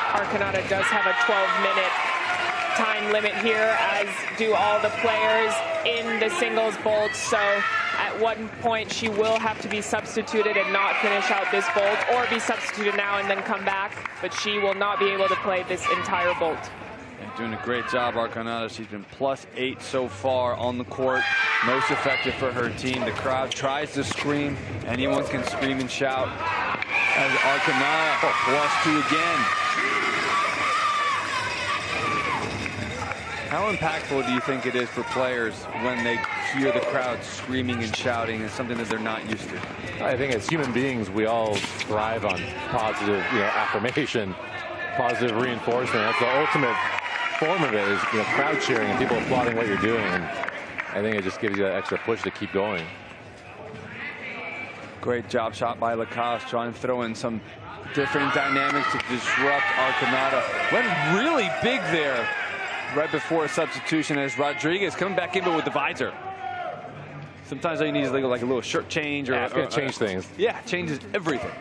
Arcanata does have a 12-minute time limit here, as do all the players in the singles bolt. So at one point, she will have to be substituted and not finish out this bolt, or be substituted now and then come back. But she will not be able to play this entire bolt. And doing a great job, Arcanata. She's been +8 so far on the court. Most effective for her team. The crowd tries to scream. Anyone can scream and shout. As Arcanata +2 again. How impactful do you think it is for players when they hear the crowd screaming and shouting? It's something that they're not used to. I think as human beings, we all thrive on positive, affirmation, positive reinforcement. That's the ultimate form of it, is crowd cheering and people applauding what you're doing. And I think it just gives you that extra push to keep going. Great job shot by Lacoste, trying to throw in some different dynamics to disrupt Arcanata. Went really big there right before a substitution as Rodriguez coming back in, but with the visor. Sometimes all you need is like a little shirt change. It's going to change things. Yeah, changes everything.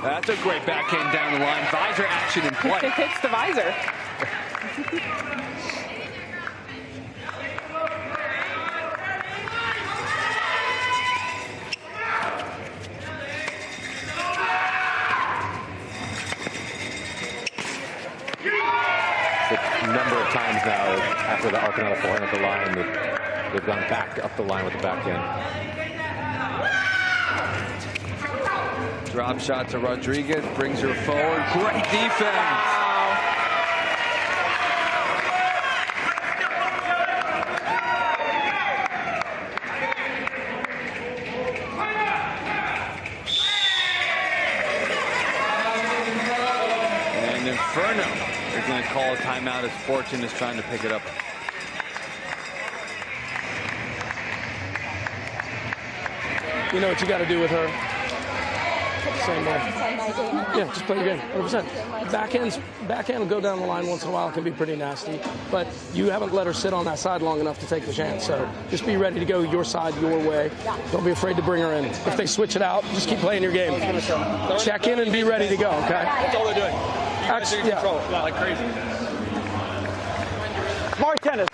That's a great backhand down the line. Visor action in play. It hits the visor. A number of times now after the Arcanata forehand at the line, they've gone back up the line with the backhand. Drop shot to Rodriguez, brings her forward. Great defense. And Inferno is going to call a timeout as Fortune is trying to pick it up. You know what you got to do with her. Same way. Yeah, just play your game, 100%. Backhand will go down the line once in a while. It can be pretty nasty. But you haven't let her sit on that side long enough to take the chance. So just be ready to go your side, your way. Don't be afraid to bring her in. If they switch it out, just keep playing your game. Check in and be ready to go, okay? That's all they're doing. You guys are in control, like crazy. Smart tennis.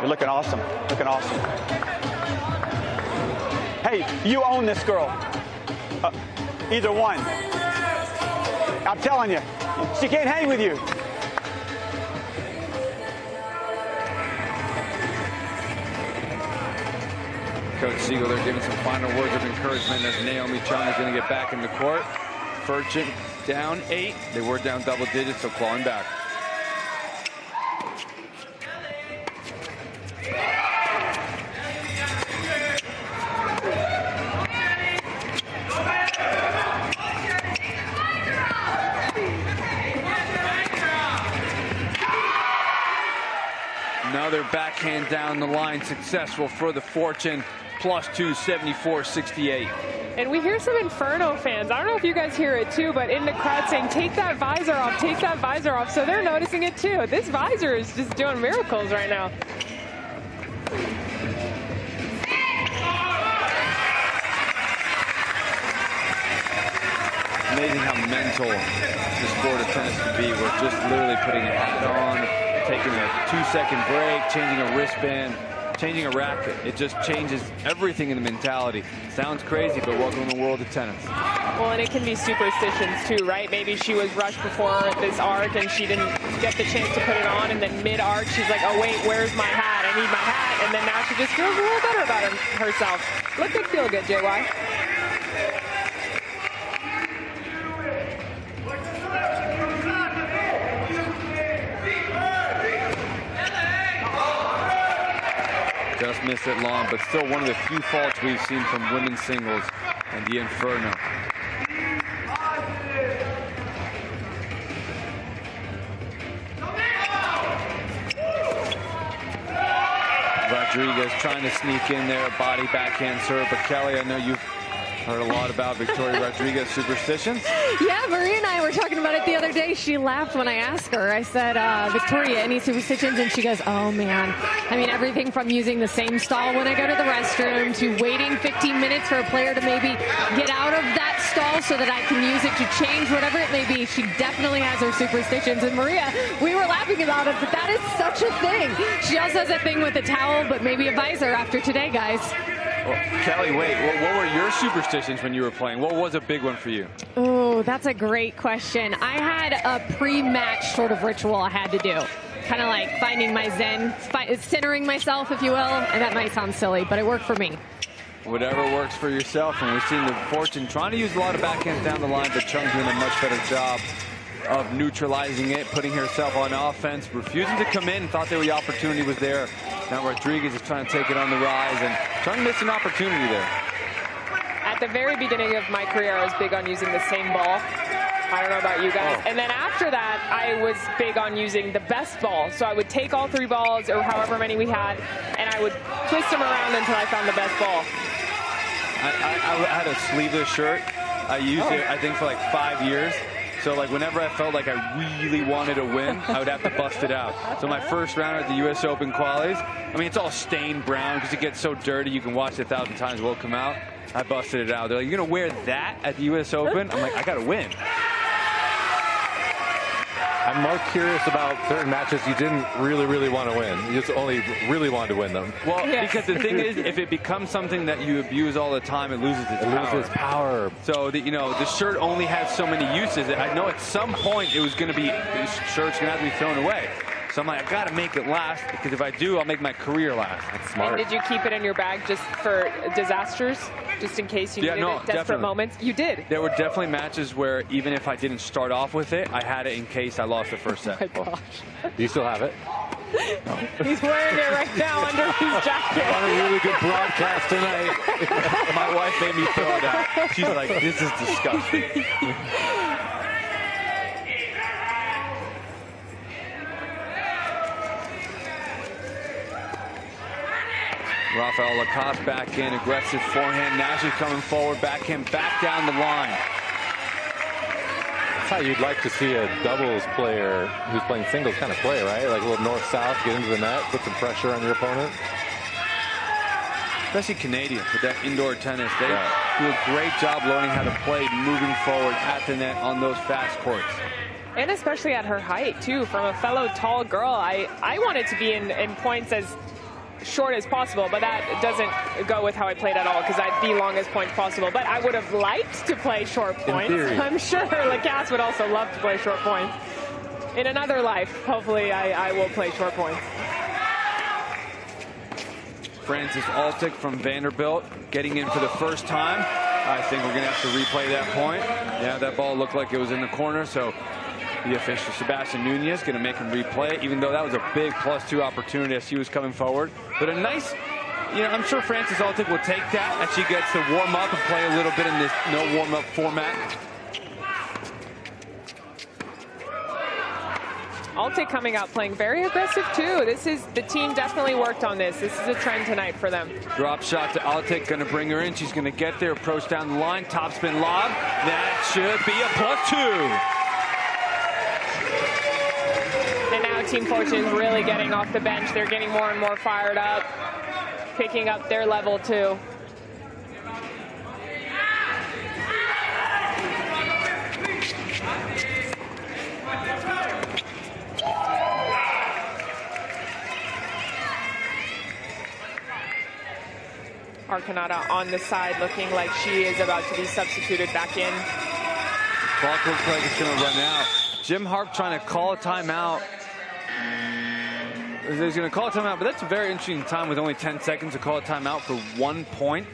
You're looking awesome. Looking awesome. Hey, you own this girl. Either one. I'm telling you, she can't hang with you. Coach Siegel, they're giving some final words of encouragement as Naomi Chung is going to get back in the court. Fortune down 8. They were down double digits, so clawing back. Another backhand down the line, successful for the Fortune, +2, 74-68. And we hear some Inferno fans. I don't know if you guys hear it too, but in the crowd saying, take that visor off, take that visor off. So they're noticing it too. This visor is just doing miracles right now. Amazing how mental the sport of tennis can be. We're just literally putting a hat on, taking a 2-second break, changing a wristband, changing a racket. It just changes everything in the mentality. Sounds crazy, but welcome to the world of tennis. Well, and it can be superstitions too, right? Maybe she was rushed before this arc and she didn't get the chance to put it on, and then mid-arc she's like, oh wait, where's my hat? I need my hat. And then now she just feels a little better about herself. Look good, feel good, JY. Just missed it long, but still one of the few faults we've seen from women's singles and the Inferno. Rodriguez trying to sneak in there, body backhand serve, but Kelly, I know you've heard a lot about Victoria Rodriguez superstitions. Yeah, Maria and I were talking about it the other day. She laughed when I asked her. I said, Victoria, any superstitions? And she goes, oh man. I mean, everything from using the same stall when I go to the restroom to waiting 15 minutes for a player to maybe get out of that stall so that I can use it to change whatever it may be. She definitely has her superstitions. And Maria, we were laughing about it, but that is such a thing. She also has a thing with a towel, but maybe a visor after today, guys. Well, Kelly, wait, what were your superstitions when you were playing? What was a big one for you? Oh, that's a great question. I had a pre-match sort of ritual I had to do. Kind of like finding my zen, centering myself, if you will. And that might sound silly, but it worked for me. Whatever works for yourself. And we've seen the Fortune trying to use a lot of backhands down the line, but Chung doing a much better job of neutralizing it, putting herself on offense, refusing to come in, thought the opportunity was there. Now Rodriguez is trying to take it on the rise, and Chung missed an opportunity there. At the very beginning of my career, I was big on using the same ball. I don't know about you guys. And then after that, I was big on using the best ball. So I would take all 3 balls, or however many we had, and I would twist them around until I found the best ball. I had a sleeveless shirt. I used it, I think, for like 5 years. So like whenever I felt like I really wanted to win, I would have to bust it out. So my first round at the US Open qualies, I mean, it's all stained brown because it gets so dirty. You can watch it 1,000 times, it will come out. I busted it out. They're like, you're going to wear that at the US Open? I'm like, I got to win. I'm more curious about certain matches you didn't really want to win. You just only really wanted to win them. Well, because the thing is, if it becomes something that you abuse all the time, it loses its power. It loses power. So, you know, the shirt only has so many uses. I know at some point it was going to be, this shirt's going to have to be thrown away. So I'm like, I got to make it last, because if I do, I'll make my career last. That's smart. And did you keep it in your bag just for disasters? Just in case you needed it, desperate moments? You did? There were definitely matches where even if I didn't start off with it, I had it in case I lost the first set. Oh my gosh. Do you still have it? No. He's wearing it right now under his jacket. On a really good broadcast tonight. My wife made me throw it out. She's like, this is disgusting. Rafael Lacoste back in, aggressive forehand. Now she's coming forward, backhand, back down the line. That's how you'd like to see a doubles player who's playing singles kind of play, right? Like a little north-south, get into the net, put some pressure on your opponent. Especially Canadians with that indoor tennis. They do a great job learning how to play moving forward at the net on those fast courts. And especially at her height, too. From a fellow tall girl, I wanted to be in points as short as possible, but that doesn't go with how I played at all, because I'd be long as points possible. But I would have liked to play short points. I'm sure Lacasse would also love to play short points. In another life, hopefully I will play short points. Francis Altick from Vanderbilt getting in for the first time. I think we're going to have to replay that point. Yeah, that ball looked like it was in the corner, so the official, Sebastian Nunez, going to make him replay it, even though that was a big +2 opportunity as she was coming forward. But a nice, you know, I'm sure Francis Altick will take that as she gets to warm up and play a little bit in this no warm-up format. Alte coming out playing very aggressive too. The team definitely worked on this. This is a trend tonight for them. Drop shot to Alte, going to bring her in. She's going to get there, approach down the line, topspin lob. That should be a +2. And now Team Fortune's really getting off the bench. They're getting more and more fired up, picking up their level too. Arcanata on the side looking like she is about to be substituted back in. Clock looks like it's going to run out. Jim Harp trying to call a timeout. He's going to call a timeout, but that's a very interesting time with only 10 seconds to call a timeout for 1 point.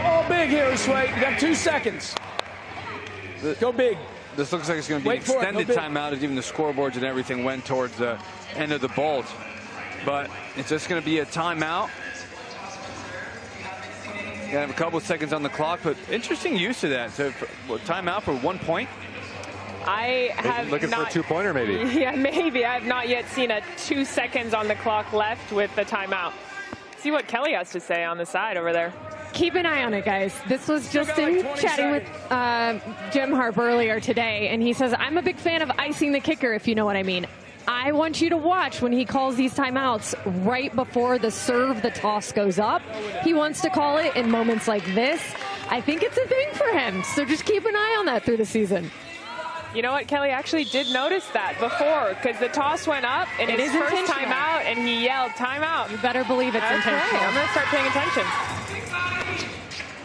Oh, big here, Uswe. You got 2 seconds. Go big. This looks like it's going to be an extended timeout as even the scoreboards and everything went towards the end of the bolt. But it's just going to be a timeout. You have a couple of seconds on the clock, but interesting use of that. So timeout for 1 point. I have looking not, for a 2-pointer maybe. Yeah, maybe. I have not yet seen a 2 seconds on the clock left with the timeout. See what Kelly has to say on the side over there. Keep an eye on it, guys. This was Justin chatting with Jim Harp earlier today, and he says, I'm a big fan of icing the kicker, if you know what I mean. I want you to watch when he calls these timeouts right before the serve, the toss goes up. He wants to call it in moments like this. I think it's a thing for him, so just keep an eye on that through the season. You know what, Kelly actually did notice that before, because the toss went up and it his is first timeout, and he yelled timeout. You better believe it's intentional. I'm going to start paying attention.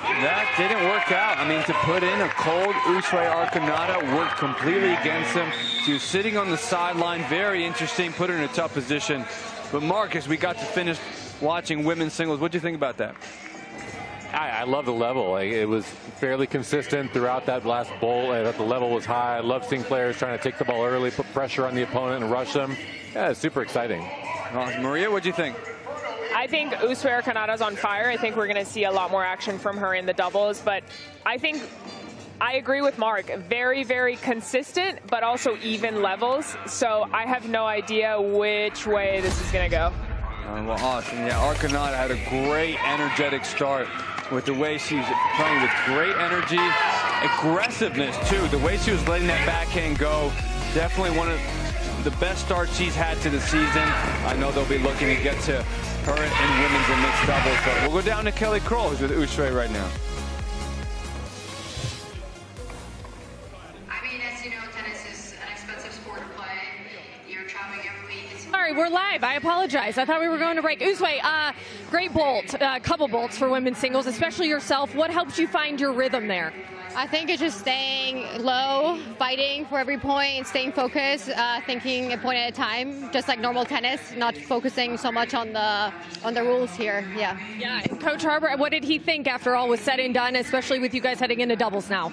That didn't work out. I mean, to put in a cold Uswe Arcanata worked completely against him. She was sitting on the sideline. Very interesting. Put her in a tough position. But Marcus, we got to finish watching women's singles. What do you think about that? I love the level. It was fairly consistent throughout that last bowl. I thought the level was high. I love seeing players trying to take the ball early, put pressure on the opponent, and rush them. Yeah, it's super exciting. Maria, what do you think? I think Uswe Arcanata's on fire. I think we're going to see a lot more action from her in the doubles. But I think I agree with Mark. Very, very consistent, but also even levels. So I have no idea which way this is going to go. Well, awesome. Yeah, Arcanata had a great energetic start with the way she's playing with great energy, aggressiveness too. The way she was letting that backhand go, definitely one of the best starts she's had to the season. I know they'll be looking to get to her in women's and mixed doubles, but we'll go down to Kelly Kroll, who's with Uswe right now. I mean, as you know, tennis is an expensive sport to play. You're traveling every week. Sorry, we're live. I apologize. I thought we were going to break. Uswe, great bolt, couple bolts for women's singles, especially yourself. What helps you find your rhythm there? I think it's just staying low, fighting for every point, staying focused, thinking a point at a time, just like normal tennis, not focusing so much on the rules here. Yeah. Yeah. And Coach Harper, what did he think after all was said and done, especially with you guys heading into doubles now?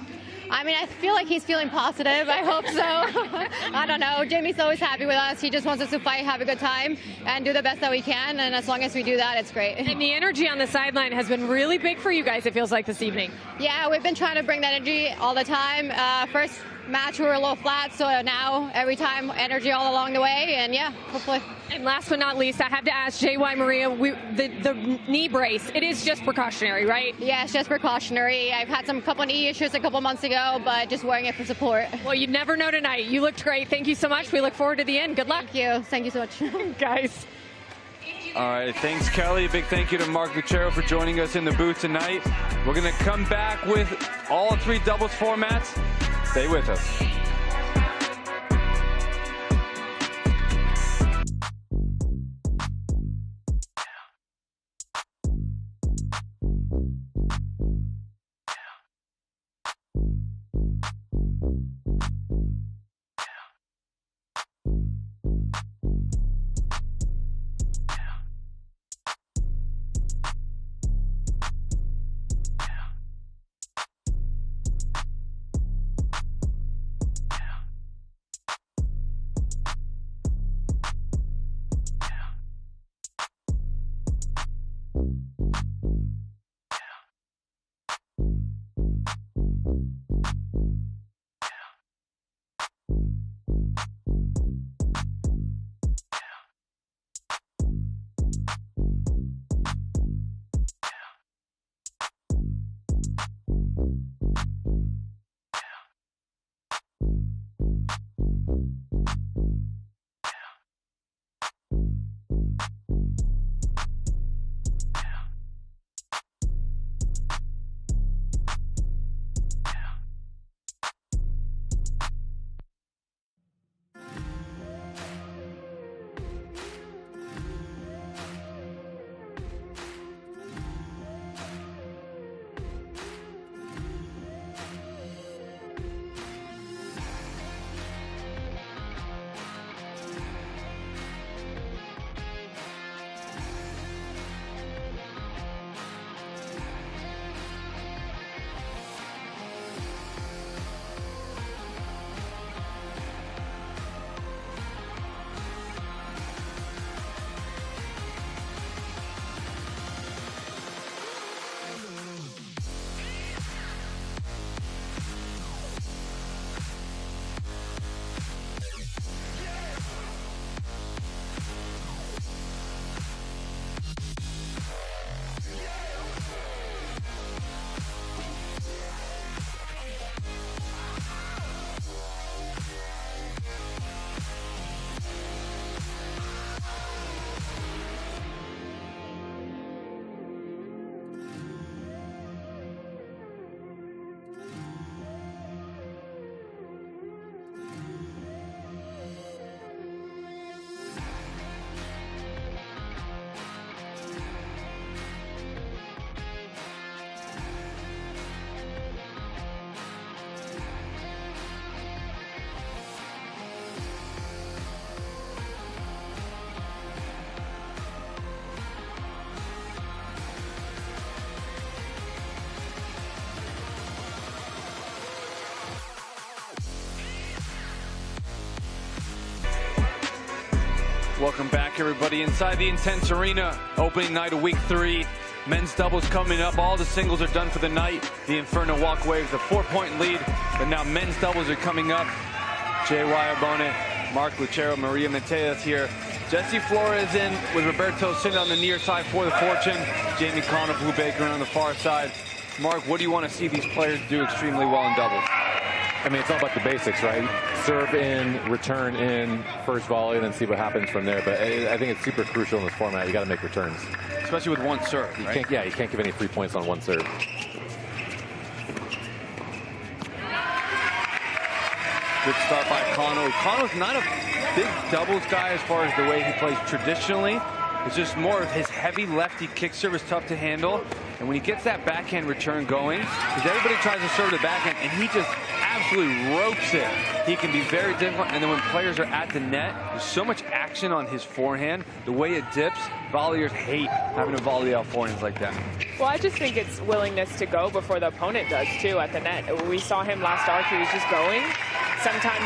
I mean, I feel like he's feeling positive. I hope so. I don't know. Jamie's always happy with us. He just wants us to fight, have a good time, and do the best that we can. And as long as we do that, it's great. And the energy on the sideline has been really big for you guys, it feels like, this evening. Yeah, we've been trying to bring that energy all the time. First match, we were a little flat, so now every time, energy all along the way. And yeah, hopefully. And last but not least, I have to ask JY Maria, the knee brace, it is just precautionary, right? Yeah, it's just precautionary. I've had some couple knee issues a couple months ago, but just wearing it for support. Well, you'd never know tonight. You looked great. Thank you so much. We look forward to the end. Good luck. Thank you. Thank you so much. Guys. All right, thanks, Kelly. Big thank you to Mark Lucero for joining us in the booth tonight. We're going to come back with all three doubles formats. Stay with us. Welcome back, everybody, inside the Intense Arena. Opening night of week 3. Men's doubles coming up. All the singles are done for the night. The Inferno walkway with a 4-point lead. But now men's doubles are coming up. Jay Wyabone, Mark Lucero, Maria Mateas here. Jesse Flores in with Roberto sitting on the near side for the Fortune. Jamie Connor, Blue Baker on the far side. Mark, what do you want to see these players do extremely well in doubles? I mean, it's all about the basics, right? Serve in, return in, first volley, and then see what happens from there. But I think it's super crucial in this format. You got to make returns. Especially with one serve, right? You can't give any free points on one serve. Good start by Kano. Kano's not a big doubles guy as far as the way he plays traditionally. It's just more of his heavy lefty kick serve is tough to handle. And when he gets that backhand return going, because everybody tries to serve the backhand, and he just absolutely ropes it. He can be very difficult. And then when players are at the net, there's so much action on his forehand. The way it dips, volleyers hate having to volley out forehands like that. Well, I just think it's willingness to go before the opponent does, too, at the net. We saw him last arc. He was just going, sometimes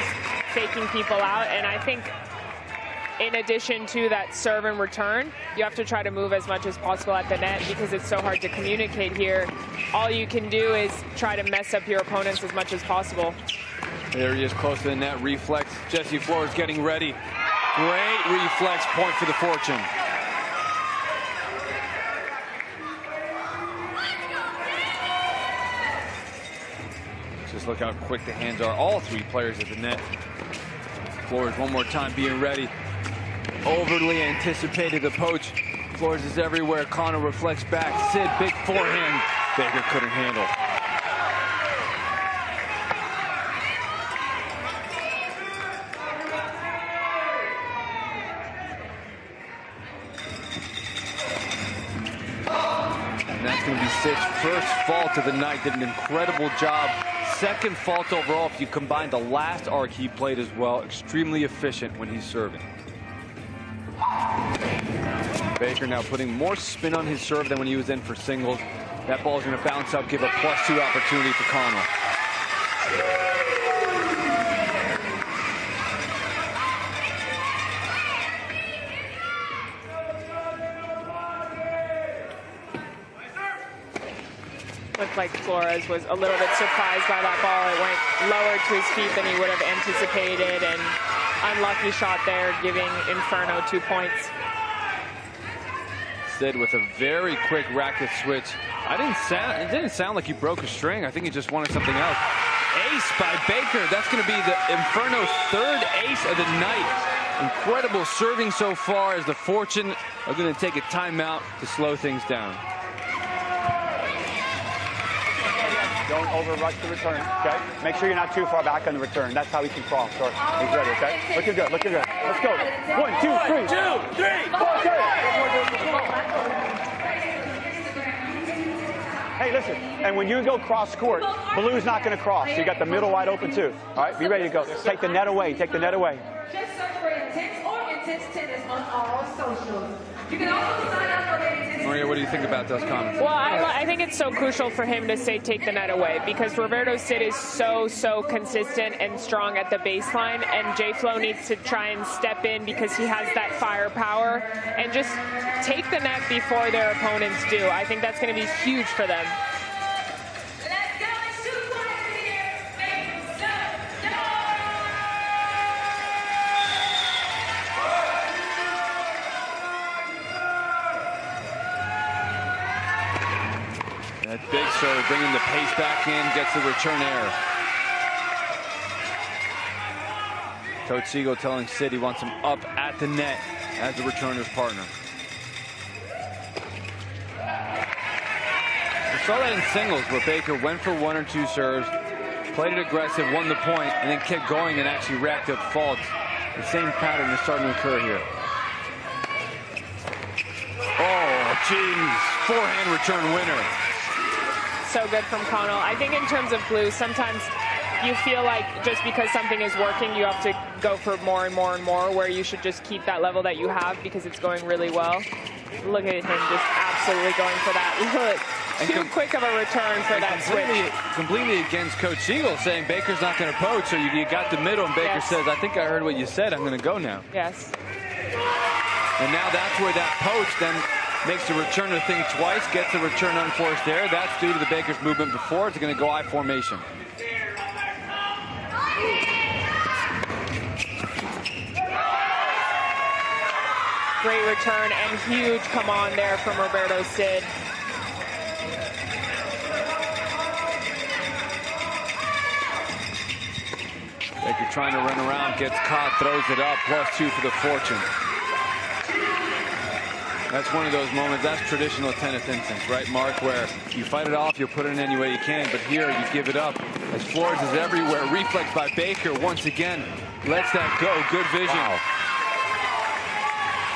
faking people out. And I think in addition to that serve and return, you have to try to move as much as possible at the net because it's so hard to communicate here. All you can do is try to mess up your opponents as much as possible. There he is, close to the net, reflex. Jesse Flores getting ready. Great reflex point for the Fortune. Just look how quick the hands are. All 3 players at the net. Flores one more time being ready. Overly anticipated the poach. Flores is everywhere. Connor reflects back. Sid, big forehand. Baker couldn't handle. And that's going to be Sid's first fault of the night. Did an incredible job. Second fault overall if you combine the last arc he played as well. Extremely efficient when he's serving. Baker now putting more spin on his serve than when he was in for singles. That ball's going to bounce up, give a +2 opportunity for Connell. Looked like Flores was a little bit surprised by that ball. It went lower to his feet than he would have anticipated, and unlucky shot there, giving Inferno 2 points. Sid with a very quick racket switch. It didn't sound like he broke a string. I think he just wanted something else. Ace by Baker. That's going to be the Inferno's 3rd ace of the night. Incredible serving so far as the Fortune are going to take a timeout to slow things down. Don't overrush the return, okay? Make sure you're not too far back on the return. That's how he can cross. Or he's ready, okay? Looking good, looking good. Let's go. 1, 2, 3. 2, 3, 4, Hey, listen, and when you go cross court, Blue's not going to cross. You got the middle wide open too. All right, be ready to go. Take the net away. Take the net away. Just search for Intense or Intense Tennis on all socials. You can also sign up for the Intense. Maria, what do you think about those comments? Well, I think it's so crucial for him to say take the net away because Roberto Sid is so consistent and strong at the baseline, and J-Flo needs to try and step in because he has that firepower and just take the net before their opponents do. I think that's going to be huge for them. That big serve bringing the pace back in, gets the return error. Coach Siegel telling Sid he wants him up at the net as the returner's partner. We saw that in singles where Baker went for 1 or 2 serves, played it aggressive, won the point, and then kept going and actually racked up faults. The same pattern is starting to occur here. Oh, geez. Forehand return winner. So good from Connell. I think in terms of Blue, sometimes you feel like just because something is working, you have to go for more and more and more, where you should just keep that level that you have because it's going really well. Look at him just absolutely going for that. Too quick of a return for that switch. Completely against Coach Siegel, saying Baker's not going to poach, so you got the middle, and Baker says, I think I heard what you said. I'm going to go now. Yes. And now that's where that poach then makes the returner think twice, gets the return unforced there. That's due to the Baker's movement before. It's going to go I formation. Great return and huge come on there from Roberto Cid. Baker trying to run around, gets caught, throws it up, +2 for the Fortune. That's one of those moments, that's traditional tennis instance, right, Mark, where you fight it off, you'll put it in any way you can, but here you give it up. As Flores is everywhere, reflex by Baker once again, lets that go, good vision. Wow.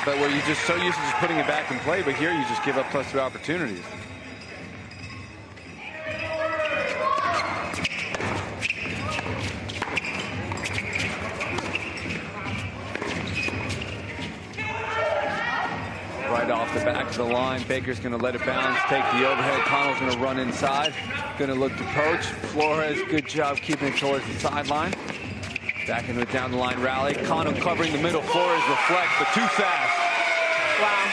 But where you're just so used to just putting it back in play, but here you just give up +3 opportunities. Right off the back of the line, Baker's going to let it bounce, take the overhead. Connell's going to run inside, going to look to poach. Flores, good job keeping it towards the sideline. Back into a down the line rally. Connell covering the middle. Flores reflects, but too fast. Wow.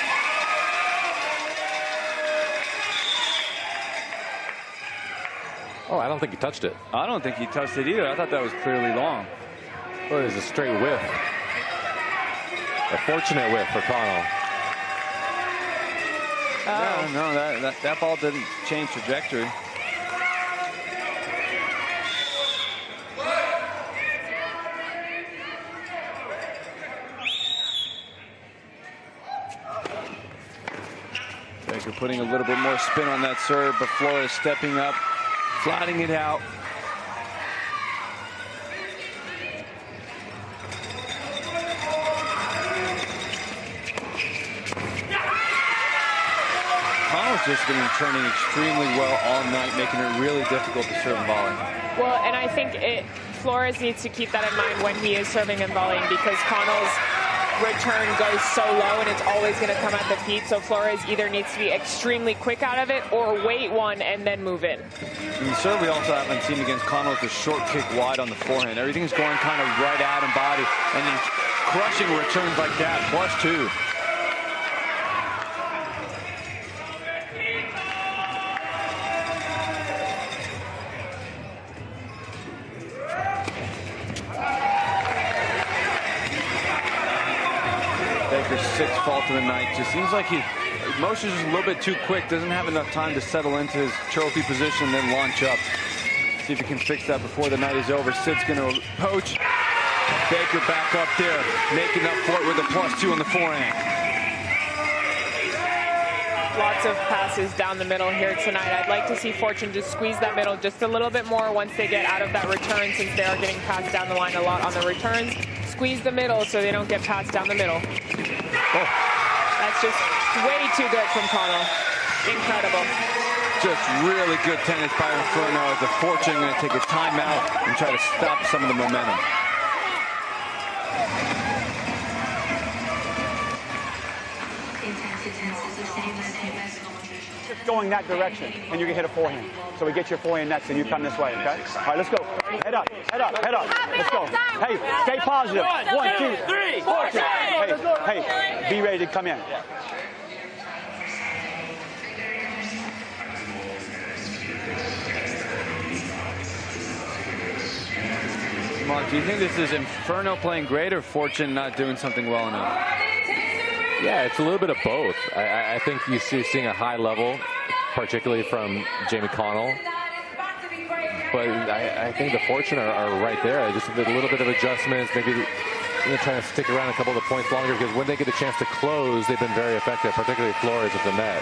Oh, I don't think he touched it. I don't think he touched it either. I thought that was clearly long. Well, it was a straight whiff. A fortunate whiff for Connell. Oh. No, that ball didn't change trajectory. Baker putting a little bit more spin on that serve, but Flores stepping up, flattening it out. Connell's just been turning extremely well all night, making it really difficult to serve and volley. Well, and I think Flores needs to keep that in mind when he is serving and volleying, because Connell's return goes so low and it's always going to come at the feet. So Flores either needs to be extremely quick out of it or wait one and then move in. And the serve we also haven't seen against Connell is the short kick wide on the forehand. Everything's going kind of right at him body, and then crushing returns like that, +2. Baker's 6th fault of the night. Just seems like he motions just a little bit too quick. Doesn't have enough time to settle into his trophy position, then launch up. See if he can fix that before the night is over. Sid's going to poach. Baker back up there, making up for it with a +2 on the forehand. Lots of passes down the middle here tonight. I'd like to see Fortune just squeeze that middle just a little bit more once they get out of that return, since they are getting passed down the line a lot on the returns. Squeeze the middle so they don't get passed down the middle. Oh. That's just way too good from Connell. Incredible. Just really good tennis by Inferno, as the Fortune going to take a timeout and try to stop some of the momentum. Just going that direction, and you're going to hit a forehand. So we get your forehand next, and you come this way, okay? All right, let's go. Head up, head up, head up. Let's go. Hey, stay positive. 1, 2, 3, 4. Hey, be ready to come in. Mark, do you think this is Inferno playing great or Fortune not doing something well enough? Yeah, it's a little bit of both. I think you're seeing a high level, particularly from Jamie Connell. But I think the Fortune are right there. Just a little bit of adjustments, maybe trying to stick around a couple of the points longer, because when they get a chance to close, they've been very effective, particularly Flores at the net.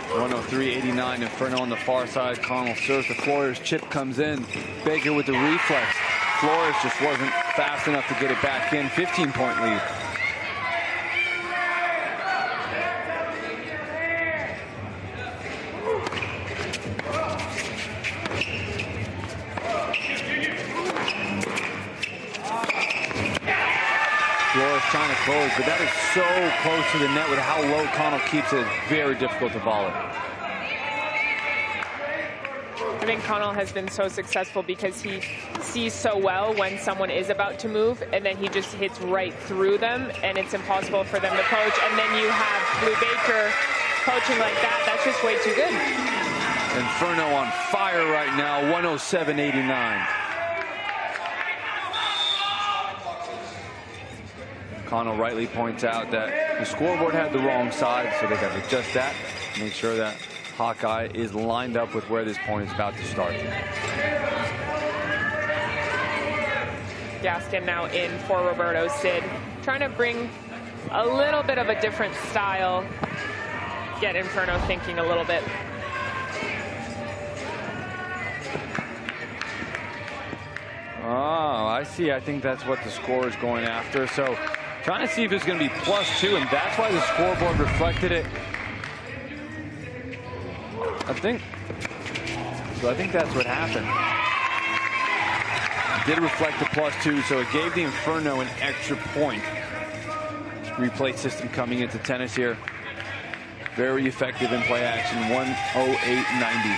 .103.89, Inferno on the far side. Connell serves the Flores. Chip comes in. Baker with the reflex. Flores just wasn't fast enough to get it back in. 15-point lead. Flores trying to close, but that is so close to the net with how low Connell keeps it. It's very difficult to volley. I think Connell has been so successful because he sees so well when someone is about to move, and then he just hits right through them, and it's impossible for them to poach. And then you have Blue Baker poaching like that. That's just way too good. Inferno on fire right now, 107.89. Connell rightly points out that the scoreboard had the wrong side, so they got to adjust that, make sure that Hawkeye is lined up with where this point is about to start. Gaskin now in for Roberto Cid, trying to bring a little bit of a different style, get Inferno thinking a little bit. Oh, I see. I think that's what the score is going after. So trying to see if it's going to be +2, and that's why the scoreboard reflected it. I think that's what happened. It did reflect the +2, so it gave the Inferno an extra point. Replay system coming into tennis here. Very effective in play action, 108.90.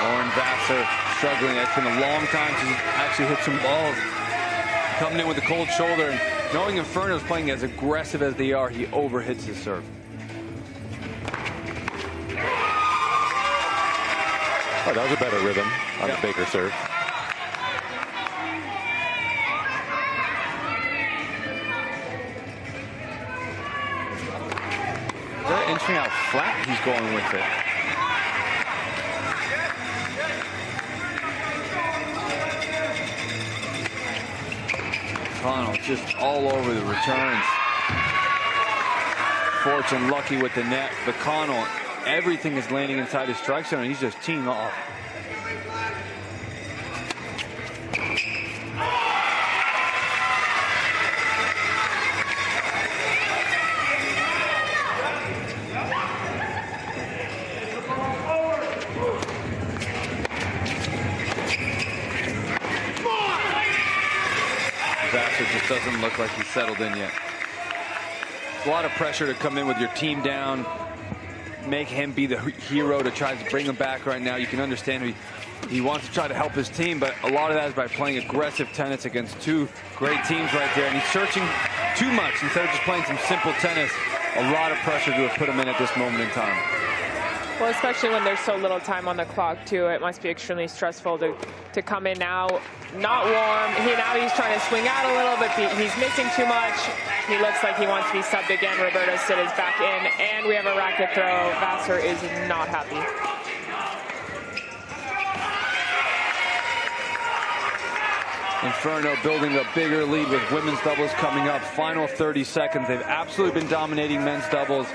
Lauren Vassar struggling. It's been a long time since he's actually hit some balls. Coming in with a cold shoulder, and knowing Inferno's playing as aggressive as they are, he overhits his serve. Oh, that was a better rhythm on the Baker serve. Very interesting how flat he's going with it. Connell just all over the returns. Fortune lucky with the net, but Connell, everything is landing inside his strike zone, and he's just teeing off. Vassar just doesn't look like he's settled in yet. A lot of pressure to come in with your team down, make him be the hero to try to bring him back right now. You can understand he wants to try to help his team, but a lot of that is by playing aggressive tennis against two great teams right there, and he's searching too much instead of just playing some simple tennis. A lot of pressure to have put him in at this moment in time. Well, especially when there's so little time on the clock, too. It must be extremely stressful to come in now, not warm. Now he's trying to swing out a little, but he's missing too much. He looks like he wants to be subbed again. Roberto Cid is back in, and we have a racket throw. Vassar is not happy. Inferno building a bigger lead with women's doubles coming up. Final 30 seconds. They've absolutely been dominating men's doubles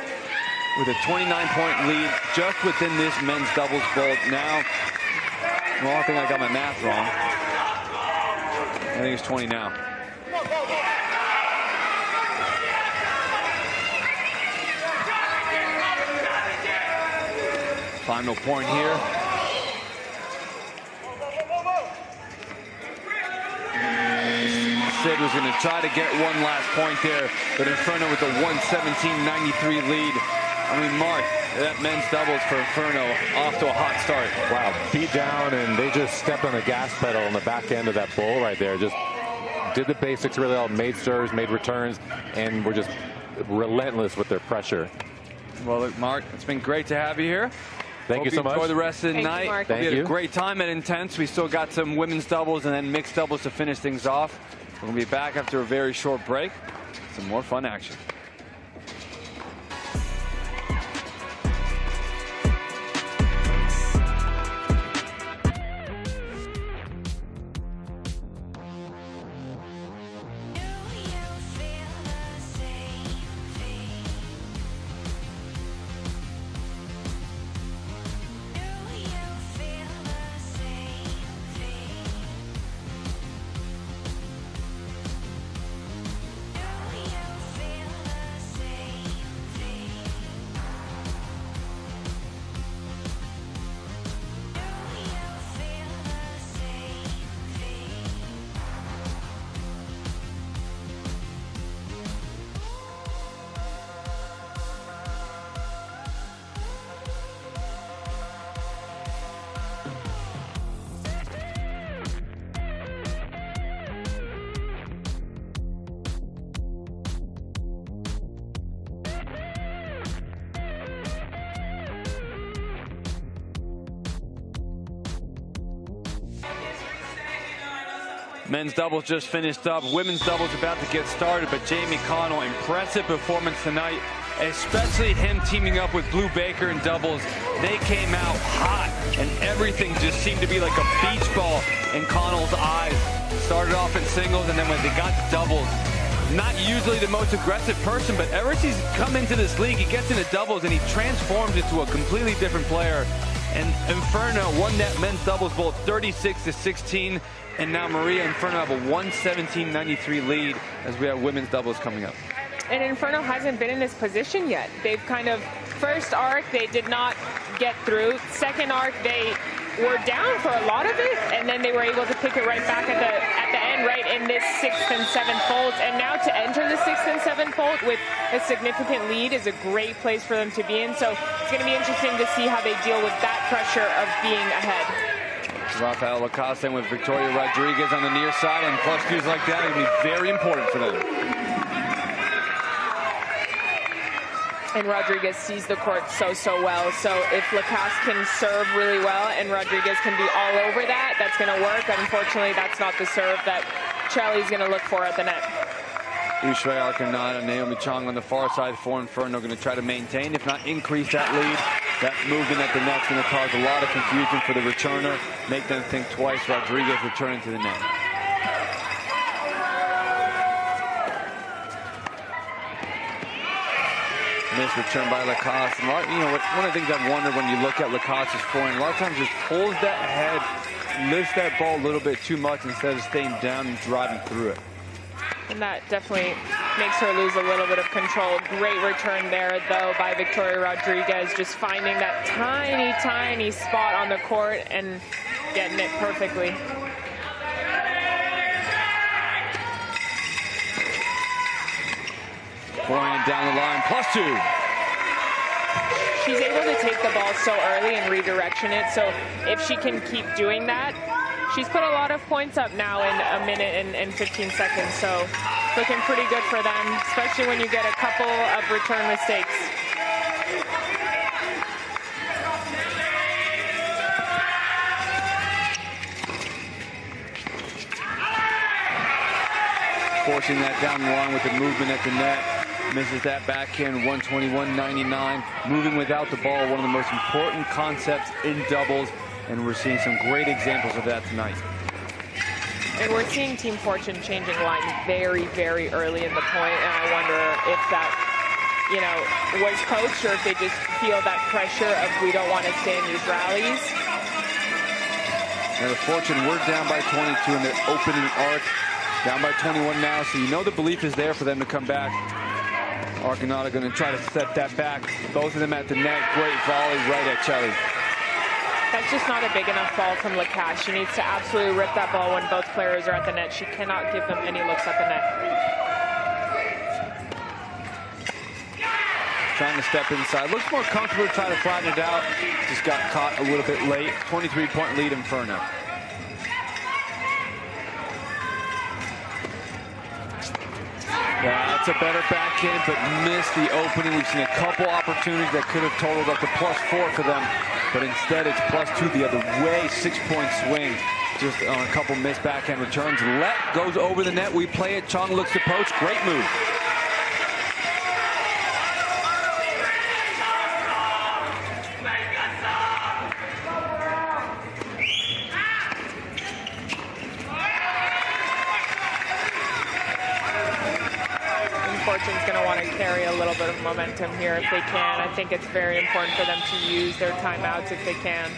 with a 29-point lead just within this men's doubles vault. Now, well, I think I got my math wrong. I think it's 20 now. Final point here. Cid was going to try to get one last point there, but Inferno with a 117.93 lead. I mean, Mark, that men's doubles for Inferno off to a hot start. Wow, beat down, and they just stepped on the gas pedal on the back end of that bowl right there. Just did the basics really well, made serves, made returns, and were just relentless with their pressure. Well, look, Mark, it's been great to have you here. Thank you so much. Enjoy the rest of the night. You, Mark. We had a great time at Intense. We still got some women's doubles and then mixed doubles to finish things off. We're going to be back after a very short break. Some more fun action. Men's doubles just finished up. Women's doubles about to get started, but Jamie Connell, impressive performance tonight, especially him teaming up with Blue Baker in doubles. They came out hot, and everything just seemed to be like a beach ball in Connell's eyes. Started off in singles, and then when they got to doubles, not usually the most aggressive person, but ever since he's come into this league, he gets into doubles, and he transforms into a completely different player. And Inferno won that men's doubles both 36-16. And now Maria Inferno have a 117-93 lead as we have women's doubles coming up. And Inferno hasn't been in this position yet. They've kind of, first arc, they did not get through. Second arc, they were down for a lot of it, and then they were able to pick it right back at the end, right in this 6th and 7th folds. And now to enter the 6th and 7th fold with a significant lead is a great place for them to be in. So it's going to be interesting to see how they deal with that pressure of being ahead. Rafael Lacoste with Victoria Rodriguez on the near side, and plus twos like that are going to be very important for them. And Rodriguez sees the court so well. So if Lacoste can serve really well and Rodriguez can be all over that, that's going to work. Unfortunately, that's not the serve that Charlie's going to look for at the net. Ushuaia Arcanada, Naomi Chong on the far side for Inferno, going to try to maintain, if not increase that lead. That movement at the net's going to cause a lot of confusion for the returner, make them think twice. Rodriguez returning to the net. Missed return by Lacoste. You know, one of the things I've wondered when you look at Lacoste's forehand, a lot of times just pulls that head, lifts that ball a little bit too much instead of staying down and driving through it. And that definitely makes her lose a little bit of control. Great return there, though, by Victoria Rodriguez, just finding that tiny spot on the court and getting it perfectly. Forehand down the line, +2. She's able to take the ball so early and redirection it, so if she can keep doing that, she's put a lot of points up now in a minute and 15 seconds, so looking pretty good for them, especially when you get a couple of return mistakes. Forcing that down the line with the movement at the net. Misses that backhand, 121.99. Moving without the ball, one of the most important concepts in doubles, and we're seeing some great examples of that tonight. And we're seeing Team Fortune changing line very early in the point, and I wonder if that, you know, was coached or if they just feel that pressure of we don't want to stay in these rallies. Now the Fortune, we're down by 22 in their opening arc. Down by 21 now, so you know the belief is there for them to come back. Arcanada going to try to set that back. Both of them at the net. Great volley right at Chelly. That's just not a big enough ball from Lacoste. She needs to absolutely rip that ball when both players are at the net. She cannot give them any looks at the net. Trying to step inside. Looks more comfortable to try to flatten it out. Just got caught a little bit late. 23-point lead, Inferno. Yeah, that's a better backhand, but missed the opening. We've seen a couple opportunities that could have totaled up to +4 for them, but instead it's +2 the other way. 6-point swing just on a couple missed backhand returns. Let goes over the net. We play it. Chong looks to poach. Great move. Fortune's going to want to carry a little bit of momentum here if they can. I think it's very important for them to use their timeouts if they can.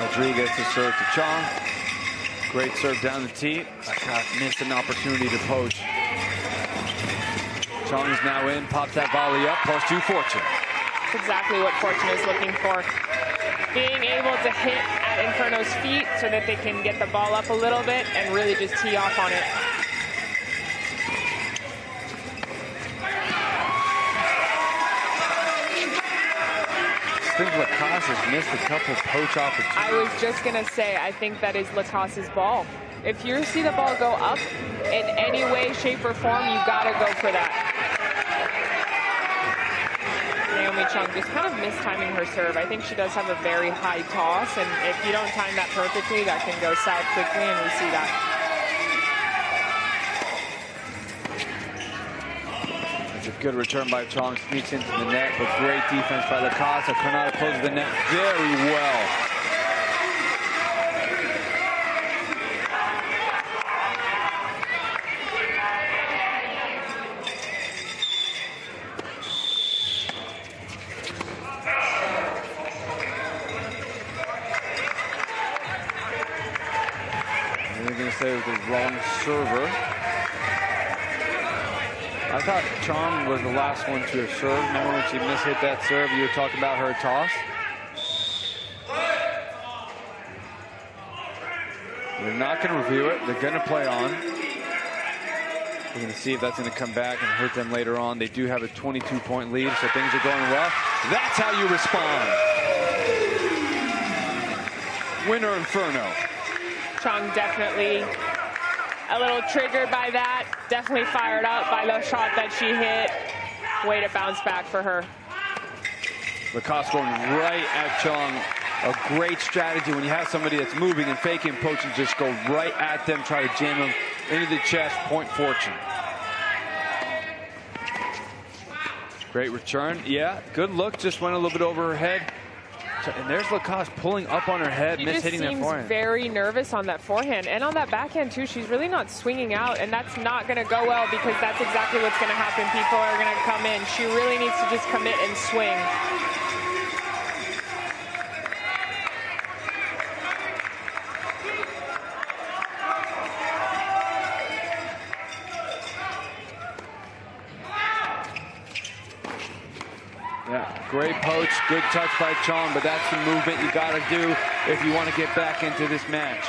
Rodriguez to serve to Chong. Great serve down the tee. Missed an opportunity to poach. Chong is now in, pops that volley up, +2 Fortune. That's exactly what Fortune is looking for. Being able to hit at Inferno's feet so that they can get the ball up a little bit and really just tee off on it. I think Lacoste has missed a couple poach opportunities. I was just going to say, I think that is Lacoste's ball. If you see the ball go up in any way, shape, or form, you got to go for that. Naomi Chung just kind of mistiming her serve. I think she does have a very high toss, and if you don't time that perfectly, that can go south quickly, and we see that. It's a good return by Chong, sneaks into the net, but great defense by Lacoste. Granada closes the net very well. With the wrong server. I thought Chong was the last one to have served. Remember when she mishit that serve? You were talking about her toss. They're not going to review it. They're going to play on. We're going to see if that's going to come back and hurt them later on. They do have a 22-point lead, so things are going well. That's how you respond. Winner Inferno. Chong definitely a little triggered by that. Definitely fired up by the shot that she hit. Way to bounce back for her. Lacoste going right at Chong. A great strategy when you have somebody that's moving and faking and poaching, just go right at them, try to jam them into the chest, point fortune. Great return. Yeah, good look, just went a little bit over her head. And there's Lacoste pulling up on her head, mishitting that forehand. She's very nervous on that forehand and on that backhand too. She's really not swinging out, and that's not going to go well because that's exactly what's going to happen. People are going to come in. She really needs to just commit and swing. Yeah, great poach, good touch by Chong, but that's the movement you got to do if you want to get back into this match.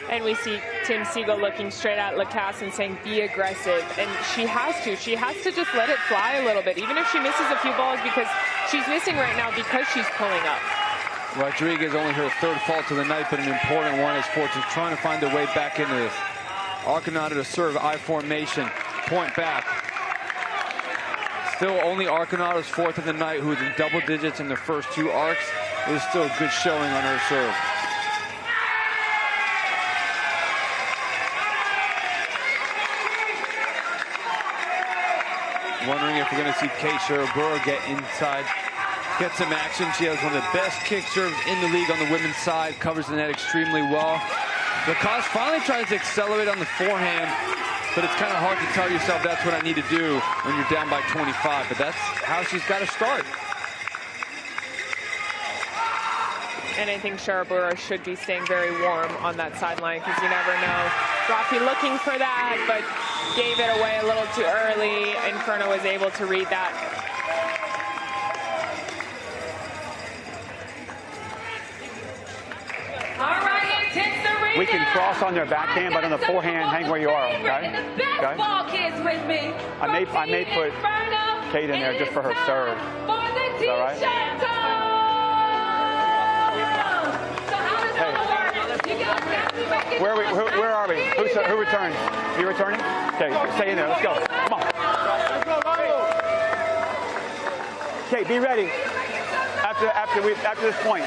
And we see Tim Siegel looking straight at Lacoste and saying, be aggressive. And she has to. She has to just let it fly a little bit, even if she misses a few balls, because she's missing right now because she's pulling up. Rodriguez only her third fault of the night, but an important one as Fortune's trying to find their way back into this. Arconada to serve, I formation, point back. Still only Arconada's fourth of the night, who's in double digits in the first two arcs. It was still a good showing on her serve. Wondering if we're going to see Kate Sherabura get inside, get some action. She has one of the best kick serves in the league on the women's side, covers the net extremely well. Lacoste finally tries to accelerate on the forehand, but it's kind of hard to tell yourself that's what I need to do when you're down by 25, but that's how she's got to start. And I think Sharabura should be staying very warm on that sideline because you never know. Rafi looking for that, but gave it away a little too early. Inferno was able to read that. All right, Intense Arena. We can cross on their backhand, but on the forehand, hang where you are, okay? Okay. Ball kids with me. I may put Kate in there just for her serve. Is that right? Where are we? Who returned? You returning? Okay, stay in there. Let's go. Come on. Okay, be ready. After this point.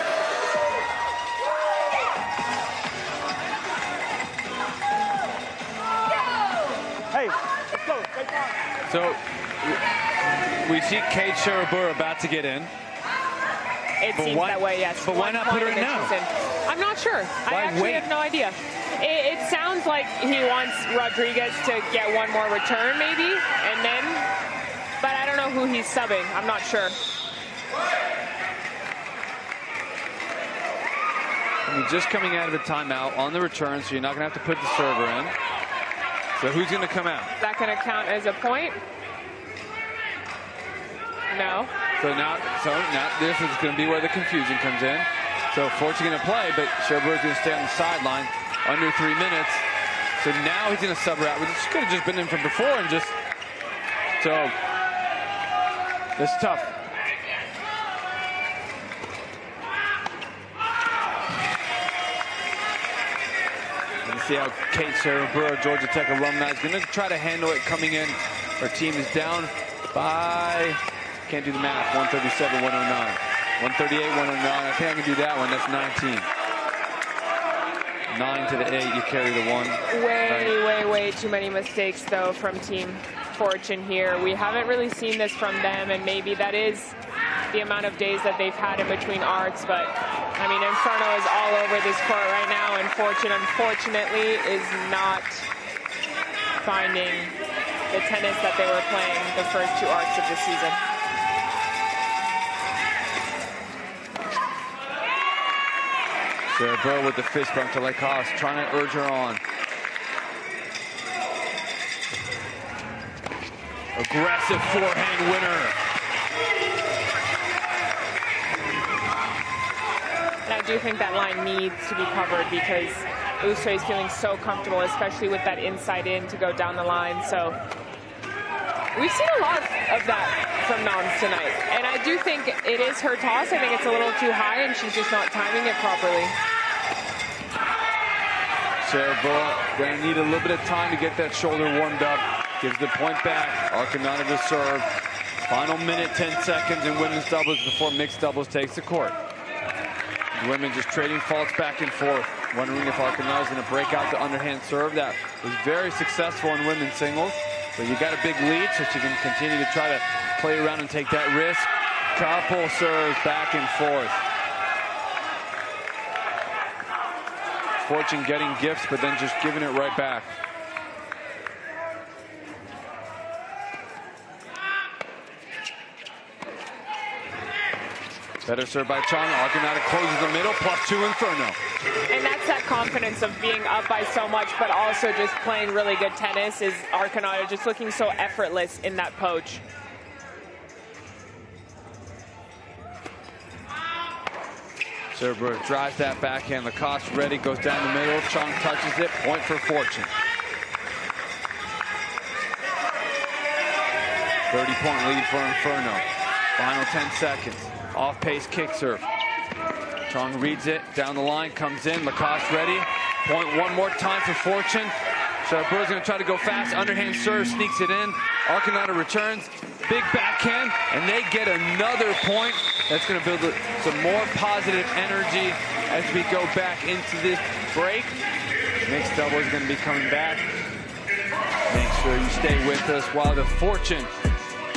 Hey, let's go. So we see Kate Sherabura about to get in. It seems that way, yes. But why not put her in now? I'm not sure. I actually have no idea. It sounds like he wants Rodriguez to get one more return, maybe, and then. But I don't know who he's subbing. I'm not sure. I mean, just coming out of a timeout on the return, so you're not going to have to put the server in. So who's going to come out? Is that going to count as a point? No. So now this is going to be where the confusion comes in. So Fort's going to play, but Sherabura's going to stay on the sideline under 3 minutes. So now he's going to sub her out, which could have just been in from before and just. So it's tough. And see how Kate Sarabura, Georgia Tech alumni, is going to try to handle it coming in. Her team is down by, can't do the math, 137, 109. 138, 109. I think I can do that one. That's 19. 9 to the 8. You carry the 1. Way too many mistakes, though, from Team Fortune here. We haven't really seen this from them, and maybe that is the amount of days that they've had in between arcs. But, I mean, Inferno is all over this court right now, and Fortune, unfortunately, is not finding the tennis that they were playing the first 2 arcs of the season. Sarabura with the fist bump to Lacoste, trying to urge her on. Aggressive forehand winner. And I do think that line needs to be covered because Usui is feeling so comfortable, especially with that inside in to go down the line. So we've seen a lot of that from Noms tonight. And I do think it is her toss. I think it's a little too high, and she's just not timing it properly. Sarabura gonna need a little bit of time to get that shoulder warmed up. Gives the point back. Arcanata to serve. Final minute, 10 seconds in women's doubles before mixed doubles takes the court. The women just trading faults back and forth. Wondering if Arcanata is gonna break out the underhand serve. That was very successful in women's singles. So you got a big lead, so she can continue to try to play around and take that risk. Couple serves back and forth. Fortune getting gifts, but then just giving it right back. Better serve by Chong. Arcanata closes the middle, +2 Inferno. And that's that confidence of being up by so much, but also just playing really good tennis. Is Arcanata just looking so effortless in that poach. Sarabura drives that backhand. Lacoste ready, goes down the middle. Chong touches it. Point for Fortune. 30-point lead for Inferno. Final 10 seconds. Off-pace kick serve. Chong reads it. Down the line, comes in. Lacoste ready. Point one more time for Fortune. Sarabura's going to try to go fast. Underhand serve, sneaks it in. Arcanata returns. Big backhand, and they get another point. That's going to build some more positive energy as we go back into this break. Mixed double is going to be coming back. Make sure you stay with us while the Fortune,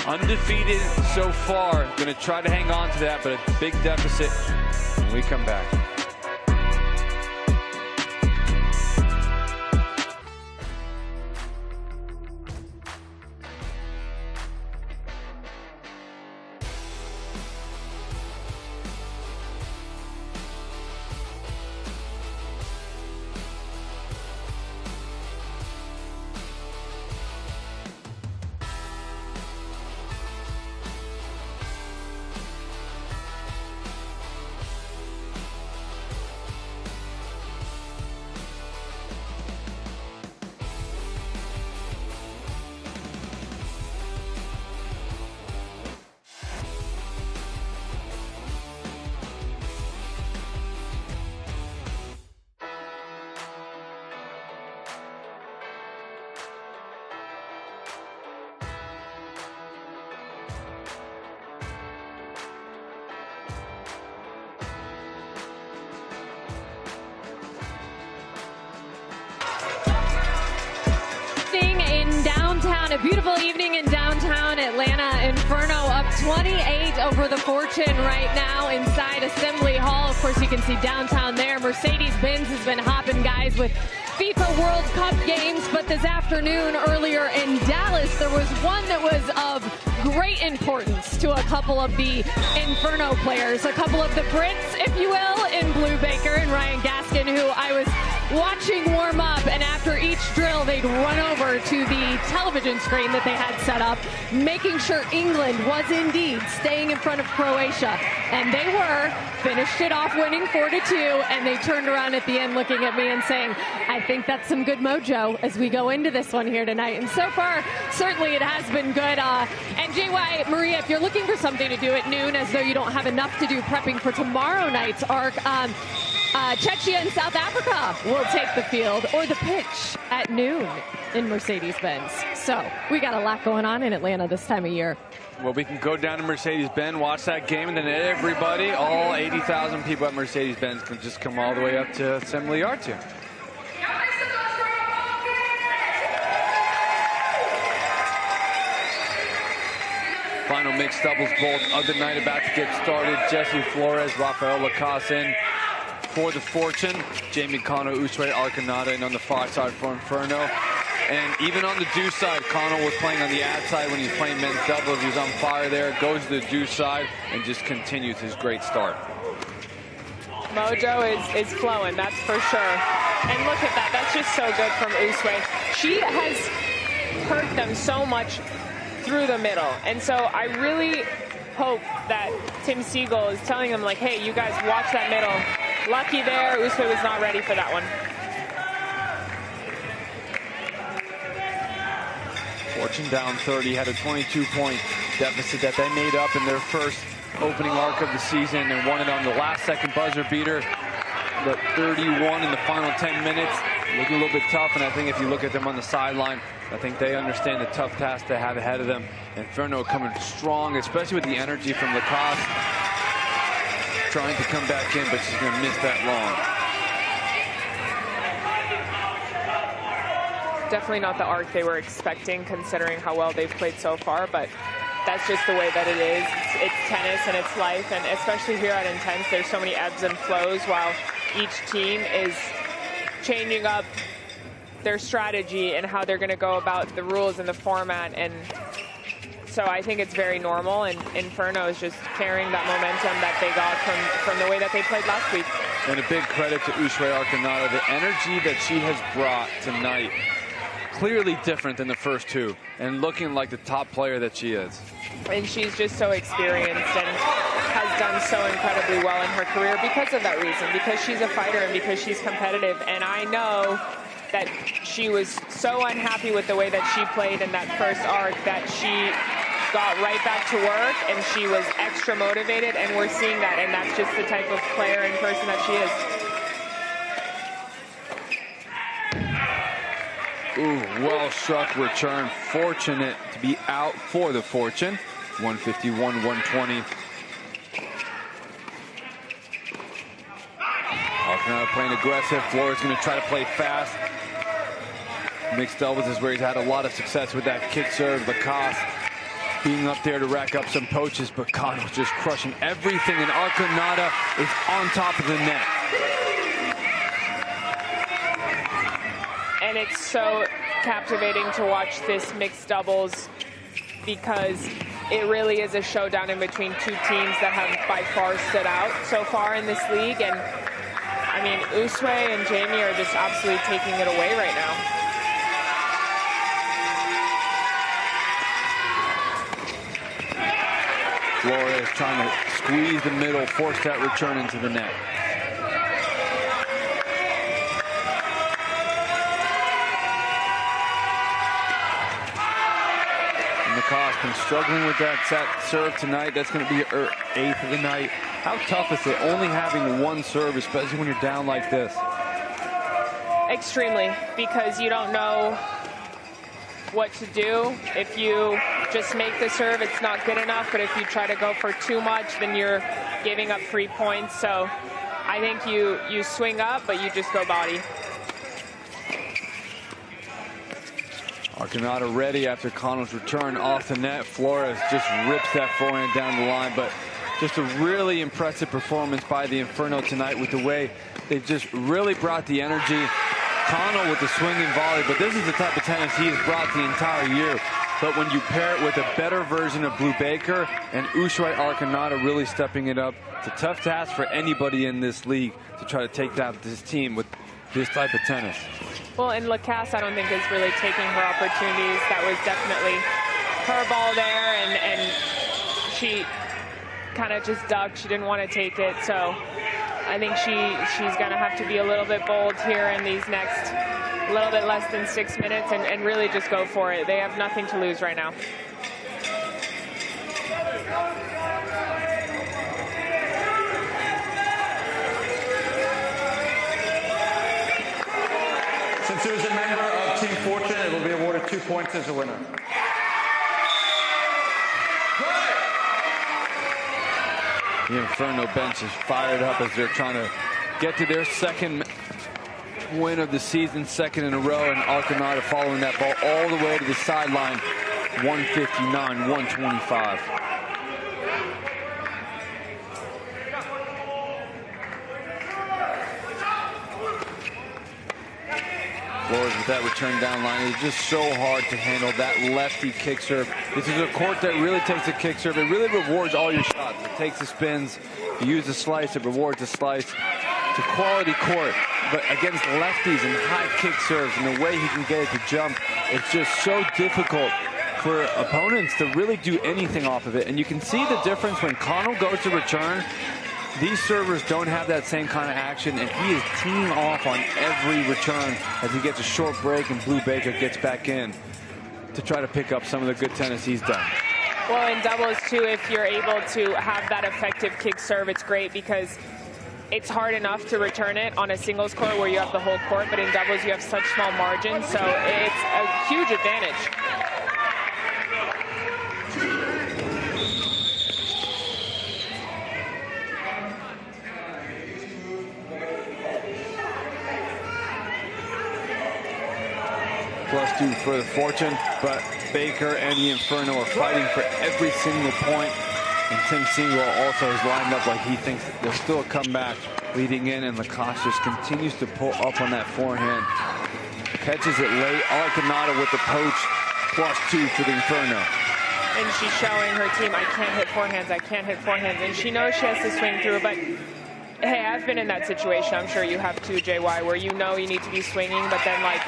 undefeated so far, going to try to hang on to that, but a big deficit when we come back. A beautiful evening in downtown Atlanta. Inferno up 28 over the Fortune right now inside Assembly Hall. Of course, you can see downtown there. Mercedes-Benz has been hopping, guys, with FIFA World Cup games. But this afternoon, earlier in Dallas, there was one that was of great importance to a couple of the Inferno players. A couple of the Brits, if you will, in Blue Baker and Ryan Gaskin, who I was watching warm up, and after each drill they'd run over to the television screen that they had set up, making sure England was indeed staying in front of Croatia, and they were. Finished it off winning 4-2, and they turned around at the end looking at me and saying, I think that's some good mojo as we go into this one here tonight. And so far, certainly it has been good. And JY, Maria, if you're looking for something to do at noon as though you don't have enough to do prepping for tomorrow night's ARC, Czechia and South Africa will take the field or the pitch at noon in Mercedes-Benz. So we got a lot going on in Atlanta this time of year. Well, we can go down to Mercedes-Benz, watch that game, and then everybody, all 80,000 people at Mercedes-Benz can just come all the way up to Assembly Yard here. Final mixed doubles bolt of the night about to get started. Jesse Flores, Rafael Lacasse in for the Fortune. Jamie Connell, Uswe Arcanada, and on the far side for Inferno. And even on the deuce side, Connell was playing on the ad side when he was playing men's doubles. He was on fire there, goes to the deuce side, and just continues his great start. Mojo is flowing, that's for sure. And look at that, that's just so good from Uswe. She has hurt them so much through the middle. And so I really hope that Tim Siegel is telling them, like, hey, you guys watch that middle. Lucky there, Uswe was not ready for that one. Fortune down 30, had a 22-point deficit that they made up in their first opening arc of the season and won it on the last-second buzzer beater. But 31 in the final 10 minutes, looking a little bit tough. And I think if you look at them on the sideline, I think they understand the tough task they have ahead of them. Inferno coming strong, especially with the energy from Lacasse. Trying to come back in, but she's going to miss that long. Definitely not the arc they were expecting, considering how well they've played so far, but that's just the way that it is. It's tennis and it's life, and especially here at Intense, there's so many ebbs and flows while each team is changing up their strategy and how they're going to go about the rules and the format. And so I think it's very normal, and Inferno is just carrying that momentum that they got from the way that they played last week. And a big credit to Uswe Arcanada, the energy that she has brought tonight. Clearly different than the first two, and looking like the top player that she is. And she's just so experienced and has done so incredibly well in her career because of that reason, because she's a fighter and because she's competitive. And I know that she was so unhappy with the way that she played in that first arc that she got right back to work and she was extra motivated, and we're seeing that, and that's just the type of player and person that she is. Ooh, well struck return. Fortunate to be out for the Fortune. 151, 120. Arcanada playing aggressive. Flores going to try to play fast. Mixed doubles is where he's had a lot of success with that kick serve. Lacasse being up there to rack up some poaches, but Connell's just crushing everything, and Arcanada is on top of the net. And it's so captivating to watch this mixed doubles because it really is a showdown in between two teams that have by far stood out so far in this league. And I mean, Uswe and Jamie are just absolutely taking it away right now. Flores trying to squeeze the middle, force that return into the net. Lacasse been struggling with that set serve tonight. That's going to be her 8th of the night. How tough is it only having one serve, especially when you're down like this? Extremely, because you don't know what to do. If you just make the serve, it's not good enough, but if you try to go for too much, then you're giving up free points. So I think you swing up, but you just go body. Arcanada ready after Connell's return off the net. Flores just rips that forehand down the line, but just a really impressive performance by the Inferno tonight with the way they've just really brought the energy. Connell with the swinging volley, but this is the type of tennis he has brought the entire year. But when you pair it with a better version of Blue Baker and Uswe Arcanada really stepping it up, it's a tough task for anybody in this league to try to take down this team with this type of tennis. Well, and Lacasse, I don't think, is really taking her opportunities. That was definitely her ball there, and she kind of just ducked. She didn't want to take it, so I think she's going to have to be a little bit bold here in these next little bit less than 6 minutes and really just go for it. They have nothing to lose right now. points as a winner. The Inferno bench is fired up as they're trying to get to their second win of the season, second in a row, and Arcanata following that ball all the way to the sideline, 159-125. Flores with that return down line. It's just so hard to handle that lefty kick serve. This is a court that really takes a kick serve. It really rewards all your shots. It takes the spins. You use the slice. It rewards the slice. It's a quality court. But against lefties and high kick serves and the way he can get it to jump, it's just so difficult for opponents to really do anything off of it. And you can see the difference when Connell goes to return. These servers don't have that same kind of action, and he is teeing off on every return as he gets a short break and Blue Baker gets back in to try to pick up some of the good tennis he's done. Well, in doubles, too, if you're able to have that effective kick serve, it's great because it's hard enough to return it on a singles court where you have the whole court, but in doubles you have such small margins, so it's a huge advantage. +2 for the Fortune, but Baker and the Inferno are fighting for every single point. And Tim Singwell also is lined up like he thinks there's still a comeback leading in, and Lacoste just continues to pull up on that forehand. Catches it late. Arcanata with the poach, +2 for the Inferno. And she's showing her team, I can't hit forehands, I can't hit forehands. And she knows she has to swing through, but hey, I've been in that situation. I'm sure you have too, JY, where you know you need to be swinging, but then like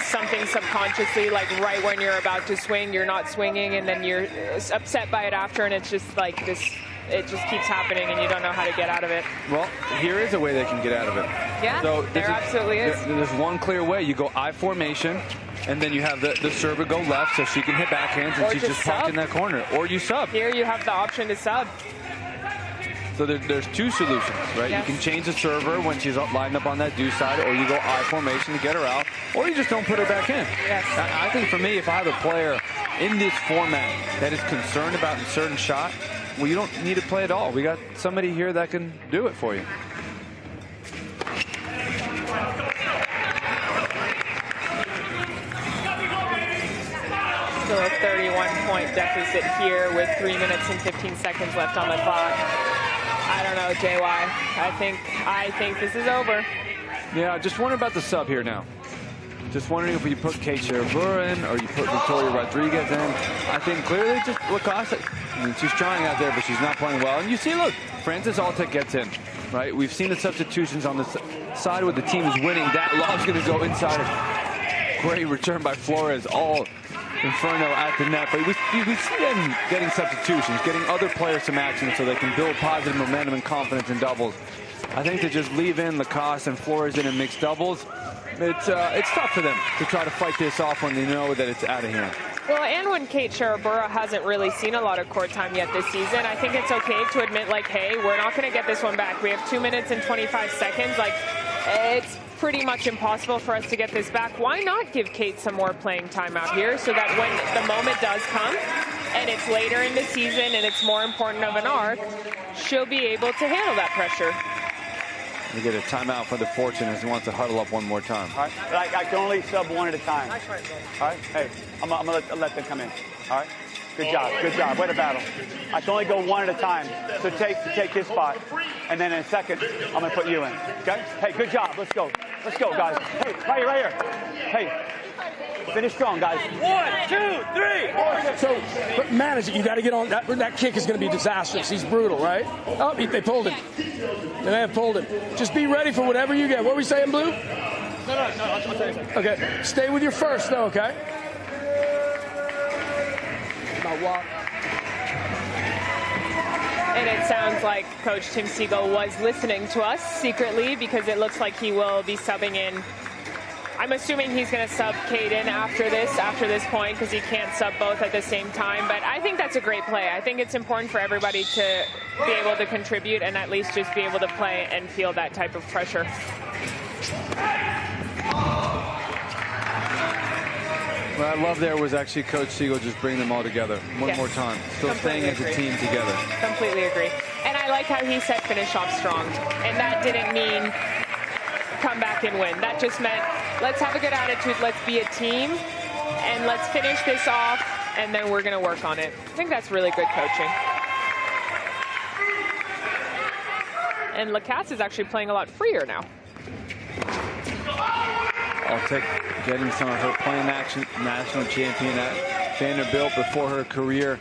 something subconsciously, like right when you're about to swing, you're not swinging, and then you're upset by it after, and it's just like this, it just keeps happening, and you don't know how to get out of it. Well, here is a way they can get out of it. Yeah, so there absolutely is. There's one clear way. You go I formation, and then you have the server go left so she can hit backhands, and she's just parked in that corner. Or you sub. Here you have the option to sub. So there's two solutions, right? Yes. You can change the server when she's lined up on that do side, or you go I formation to get her out, or you just don't put her back in. Yes. I think for me, if I have a player in this format that is concerned about a certain shot, well, you don't need to play at all. We got somebody here that can do it for you. Still a 31-point deficit here with 3 minutes and 15 seconds left on the clock. I don't know, JY. I think this is over. Yeah, just wondering about the sub here now. Just wondering if you put Kate Sherabura in or you put Victoria Rodriguez in. I think clearly just Lacoste. I mean, she's trying out there, but she's not playing well. And you see, look, Francis Altek gets in, right? We've seen the substitutions on the side where the team is winning. That lob's going to go inside. Great return by Flores. All Inferno at the net. But we see them getting substitutions, getting other players some action so they can build positive momentum and confidence in doubles. I think to just leave in Lacoste and Flores in mixed doubles, it's tough for them to try to fight this off when they know that it's out of hand. Well, and when Kate Sherabura hasn't really seen a lot of court time yet this season, I think it's okay to admit, like, hey, we're not going to get this one back. We have 2 minutes and 25 seconds. Like, it's pretty much impossible for us to get this back. Why not give Kate some more playing time out here so that when the moment does come and it's later in the season and it's more important of an arc, she'll be able to handle that pressure. We get a timeout for the Fortune as he wants to huddle up one more time. All right, I can only sub one at a time. All right, hey, I'm gonna let them come in. All right, good job, way to battle. I can only go one at a time, so take his spot, and then in a second, I'm gonna put you in, okay? Hey, good job, let's go, guys. Hey, right here. Hey, finish strong, guys. 1, 2, 3. So, but manage it. You got to get on that. That kick is going to be disastrous. He's brutal, right? Oh, they pulled him. They may have pulled him. Just be ready for whatever you get. What were we saying, Blue? No, I'll tell you something. Okay, stay with your first, though, okay? About walk. And it sounds like Coach Tim Siegel was listening to us secretly because it looks like he will be subbing in. I'm assuming he's going to sub Kate in after this point, because he can't sub both at the same time. But I think that's a great play. I think it's important for everybody to be able to contribute and at least just be able to play and feel that type of pressure. What I love there was actually Coach Siegel just bring them all together one more time. Still staying as a team together. Completely agree. And I like how he said finish off strong. And that didn't mean come back and win. That just meant let's have a good attitude, let's be a team, and let's finish this off, and then we're going to work on it. I think that's really good coaching. And Lacasse is actually playing a lot freer now. I'll take getting some of her playing action, national champion at Vanderbilt before her career.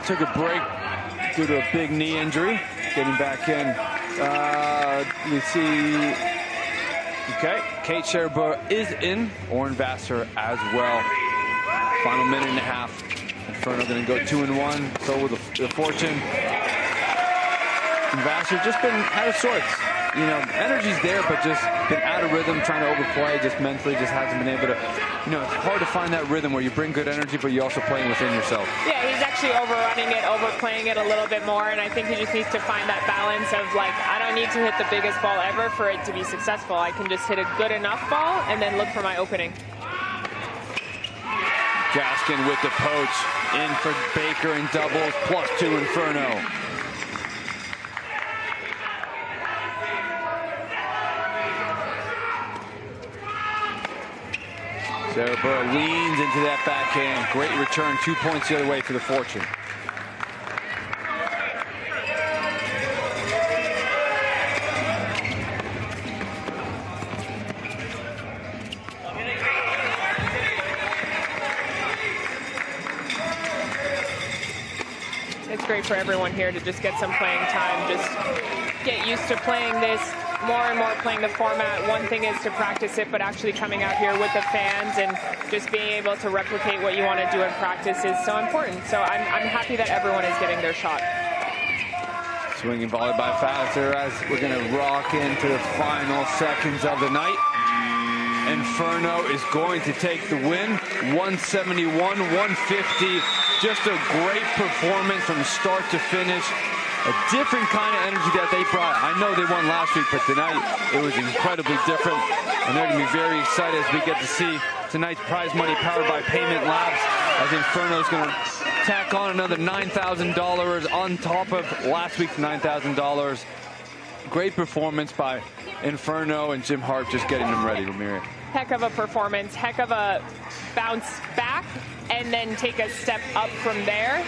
Took a break due to a big knee injury. Getting back in. You see, okay, Kate Scherber is in. Oren Vassar as well. Final minute and a half. Inferno going to go 2-1. So will the Fortune. And Vassar just been out of sorts. You know, energy's there, but just been out of rhythm, trying to overplay, just mentally, just hasn't been able to, you know, it's hard to find that rhythm where you bring good energy, but you're also playing within yourself. Yeah, he's actually overrunning it, overplaying it a little bit more, and I think he just needs to find that balance of, like, I don't need to hit the biggest ball ever for it to be successful. I can just hit a good enough ball and then look for my opening. Gaskin with the poach, in for Baker in doubles, +2 Inferno. Scherber leans into that backhand. Great return. 2 points the other way for the Fortune. It's great for everyone here to just get some playing time, just get used to playing this more and more, playing the format. One thing is to practice it, but actually coming out here with the fans and just being able to replicate what you want to do in practice is so important. So I'm happy that everyone is getting their shot. Swinging volley by Vassar as we're going to rock into the final seconds of the night. Inferno is going to take the win, 171-150. Just a great performance from start to finish. A different kind of energy that they brought. I know they won last week, but tonight it was incredibly different. And they're going to be very excited as we get to see tonight's prize money powered by Payment Labs, as Inferno is going to tack on another $9,000 on top of last week's $9,000. Great performance by Inferno and Jim Hart just getting them ready, Ramiro. Heck of a performance, heck of a bounce back, and then take a step up from there.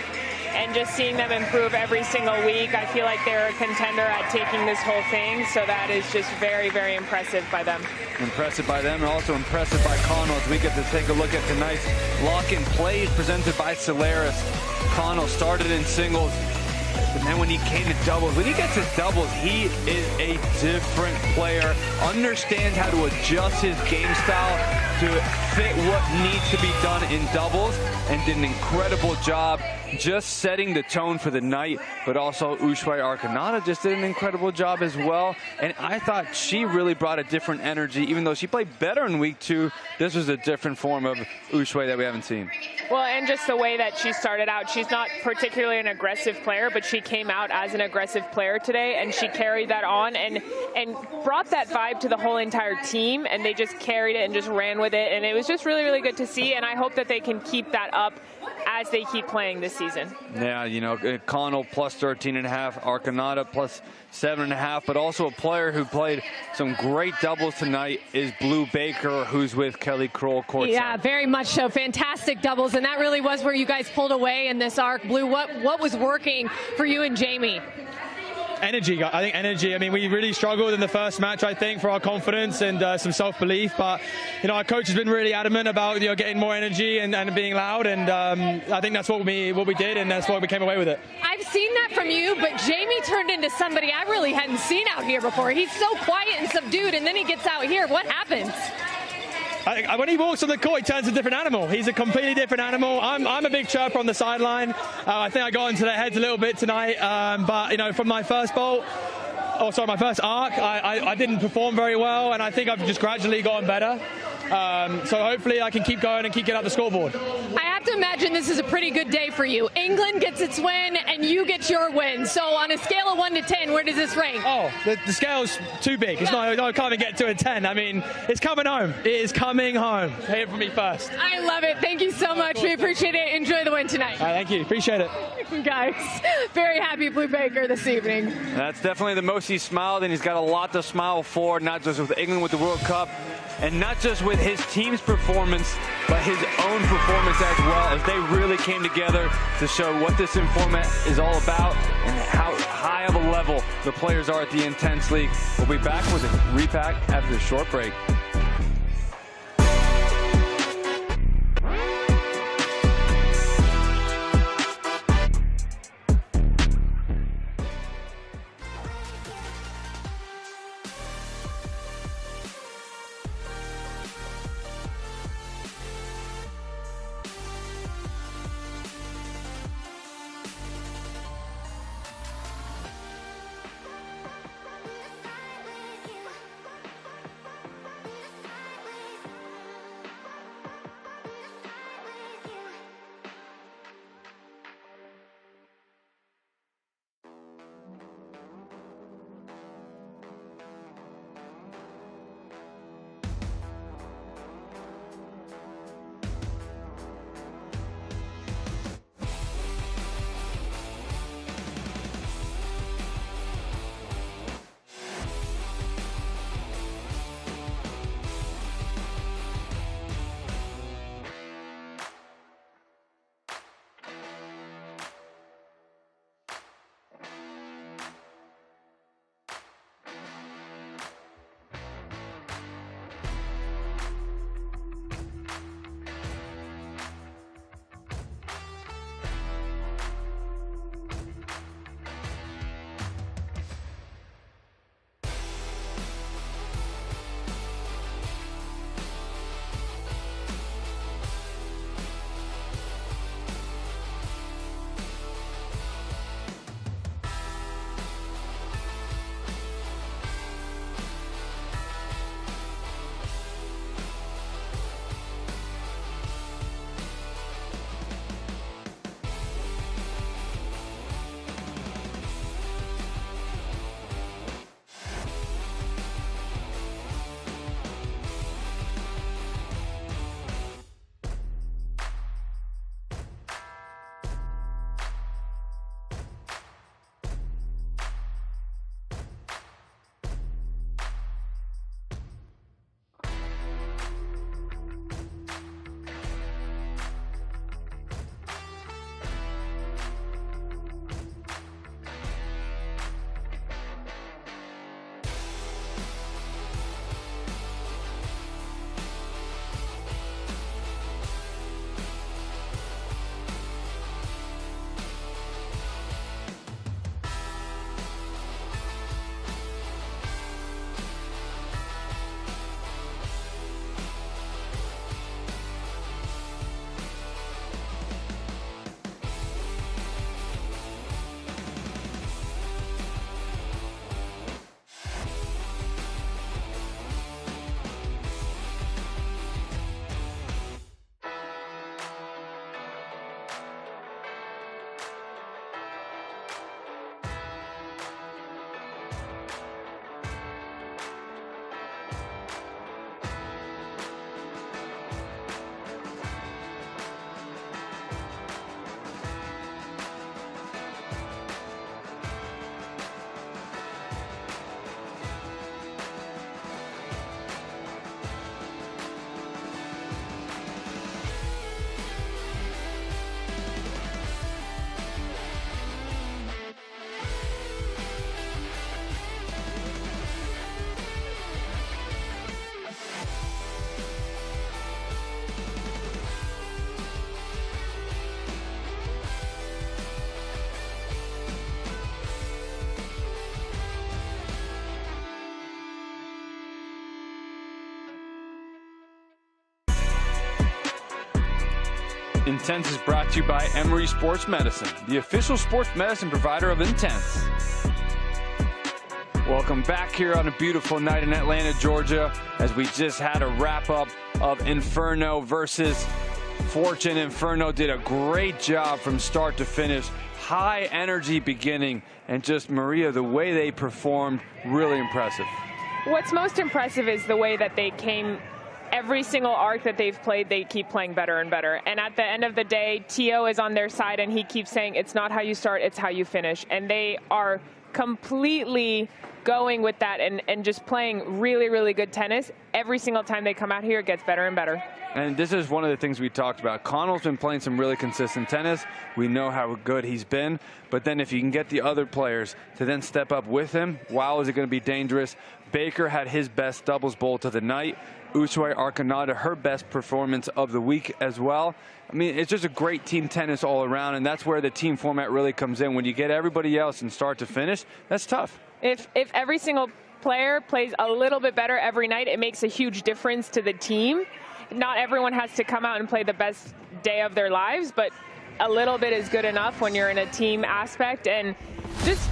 And just seeing them improve every single week, I feel like they're a contender at taking this whole thing. So that is just very, very impressive by them. Impressive by them, and also impressive by Connell as we get to take a look at tonight's lock-in plays presented by Solaris. Connell started in singles, and then when he came to doubles, when he gets his doubles, he is a different player. Understands how to adjust his game style to fit what needs to be done in doubles, and did an incredible job just setting the tone for the night. But also Ushuaia Arcanata just did an incredible job as well. And I thought she really brought a different energy. Even though she played better in week 2, this was a different form of Ushuaia that we haven't seen. Well, and just the way that she started out, she's not particularly an aggressive player, but she came out as an aggressive player today, and she carried that on and brought that vibe to the whole entire team, and they just carried it and just ran with it, and it was just really, really good to see, and I hope that they can keep that up as they keep playing this season. Yeah, you know, Connell +13.5, Arcanata +7.5, but also a player who played some great doubles tonight is Blue Baker, who's with Kelly Kroll courtside. Yeah, very much so. Fantastic doubles, and that really was where you guys pulled away in this arc. Blue, what was working for you and Jamie? Energy, I think energy. I mean, we really struggled in the first match, I think, for our confidence and some self-belief. But, you know, our coach has been really adamant about, you know, getting more energy and being loud. And I think that's what we did, and that's why we came away with it. I've seen that from you, but Jamie turned into somebody I really hadn't seen out here before. He's so quiet and subdued, and then he gets out here. What happens? I think when he walks on the court, he turns a different animal. He's a completely different animal. I'm a big chirper on the sideline. I think I got into their heads a little bit tonight. But, you know, from my first bolt, my first arc, I didn't perform very well, and I think I've just gradually gotten better. So hopefully I can keep going and keep getting up the scoreboard. I have have to imagine this is a pretty good day for you. England gets its win, and you get your win. So on a scale of 1 to 10, where does this rank? Oh, the scale's too big. It's not, I can't even get to a 10. I mean, it's coming home. It is coming home. Hear it from me first. I love it. Thank you so much. We appreciate it. Enjoy the win tonight. All right, thank you. Appreciate it. Guys, very happy Blue Baker this evening. That's definitely the most he's smiled, and he's got a lot to smile for, not just with England with the World Cup, and not just with his team's performance, but his own performance as well, as they really came together to show what this format is all about and how high of a level the players are at the Intense League. We'll be back with a repack after a short break. Intense is brought to you by Emory Sports Medicine, the official sports medicine provider of Intense. Welcome back here on a beautiful night in Atlanta, Georgia, as we just had a wrap-up of Inferno versus Fortune Inferno did a great job from start to finish. High energy beginning, and just Maria, the way they performed, really impressive. What's most impressive is the way that they came. Every single arc that they've played, they keep playing better and better. And at the end of the day, Tio is on their side, and he keeps saying, it's not how you start, it's how you finish. And they are completely going with that and just playing really, really good tennis. Every single time they come out here, it gets better and better. And this is one of the things we talked about. Connell's been playing some really consistent tennis. We know how good he's been. But then if you can get the other players to then step up with him, wow, is it going to be dangerous. Baker had his best doubles bolt of the night. Usui Arcanada, her best performance of the week as well. I mean, it's just a great team tennis all around, and that's where the team format really comes in. When you get everybody else and start to finish, that's tough. If every single player plays a little bit better every night, it makes a huge difference to the team. Not everyone has to come out and play the best day of their lives, but a little bit is good enough when you're in a team aspect. And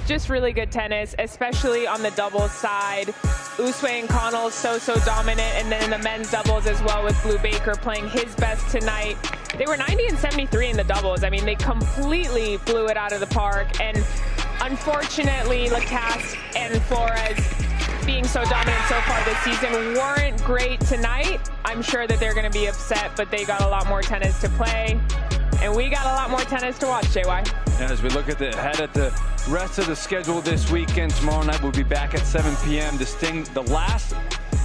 just really good tennis, especially on the doubles side. Usui and Connell so dominant, and then in the men's doubles as well with Blue Baker playing his best tonight. They were 90 and 73 in the doubles. I mean, they completely blew it out of the park. And unfortunately, Lacasse and Flores, being so dominant so far this season, weren't great tonight. I'm sure that they're going to be upset, but they got a lot more tennis to play. And we got a lot more tennis to watch, JY. As we look ahead at the rest of the schedule this weekend, tomorrow night we'll be back at 7 p.m. to sting the last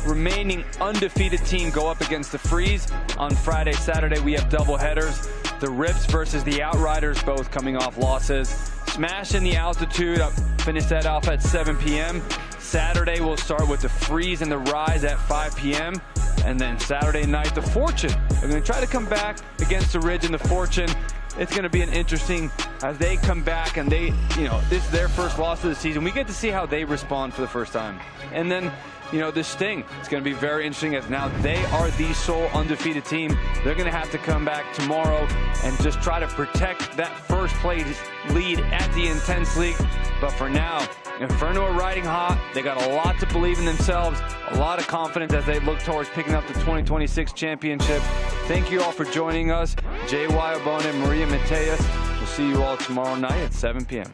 remaining undefeated team go up against the Freeze. On Friday, Saturday, we have double headers. The Rips versus the Outriders, both coming off losses. Smash in the Altitude, finish that off at 7 p.m. Saturday, we'll start with the Freeze and the Rise at 5 p.m. And then Saturday night, the Fortune. They're going to try to come back against the Ridge and the Fortune. It's going to be an interesting, as they come back and they, this is their first loss of the season. We get to see how they respond for the first time. And then, the Sting. It's going to be very interesting as now they are the sole undefeated team. They're going to have to come back tomorrow and just try to protect that first place lead at the Intense League. But for now, Inferno are riding hot. They got a lot to believe in themselves, a lot of confidence as they look towards picking up the 2026 championship. Thank you all for joining us. J.Y. Obone and Maria Mateus. We'll see you all tomorrow night at 7 p.m.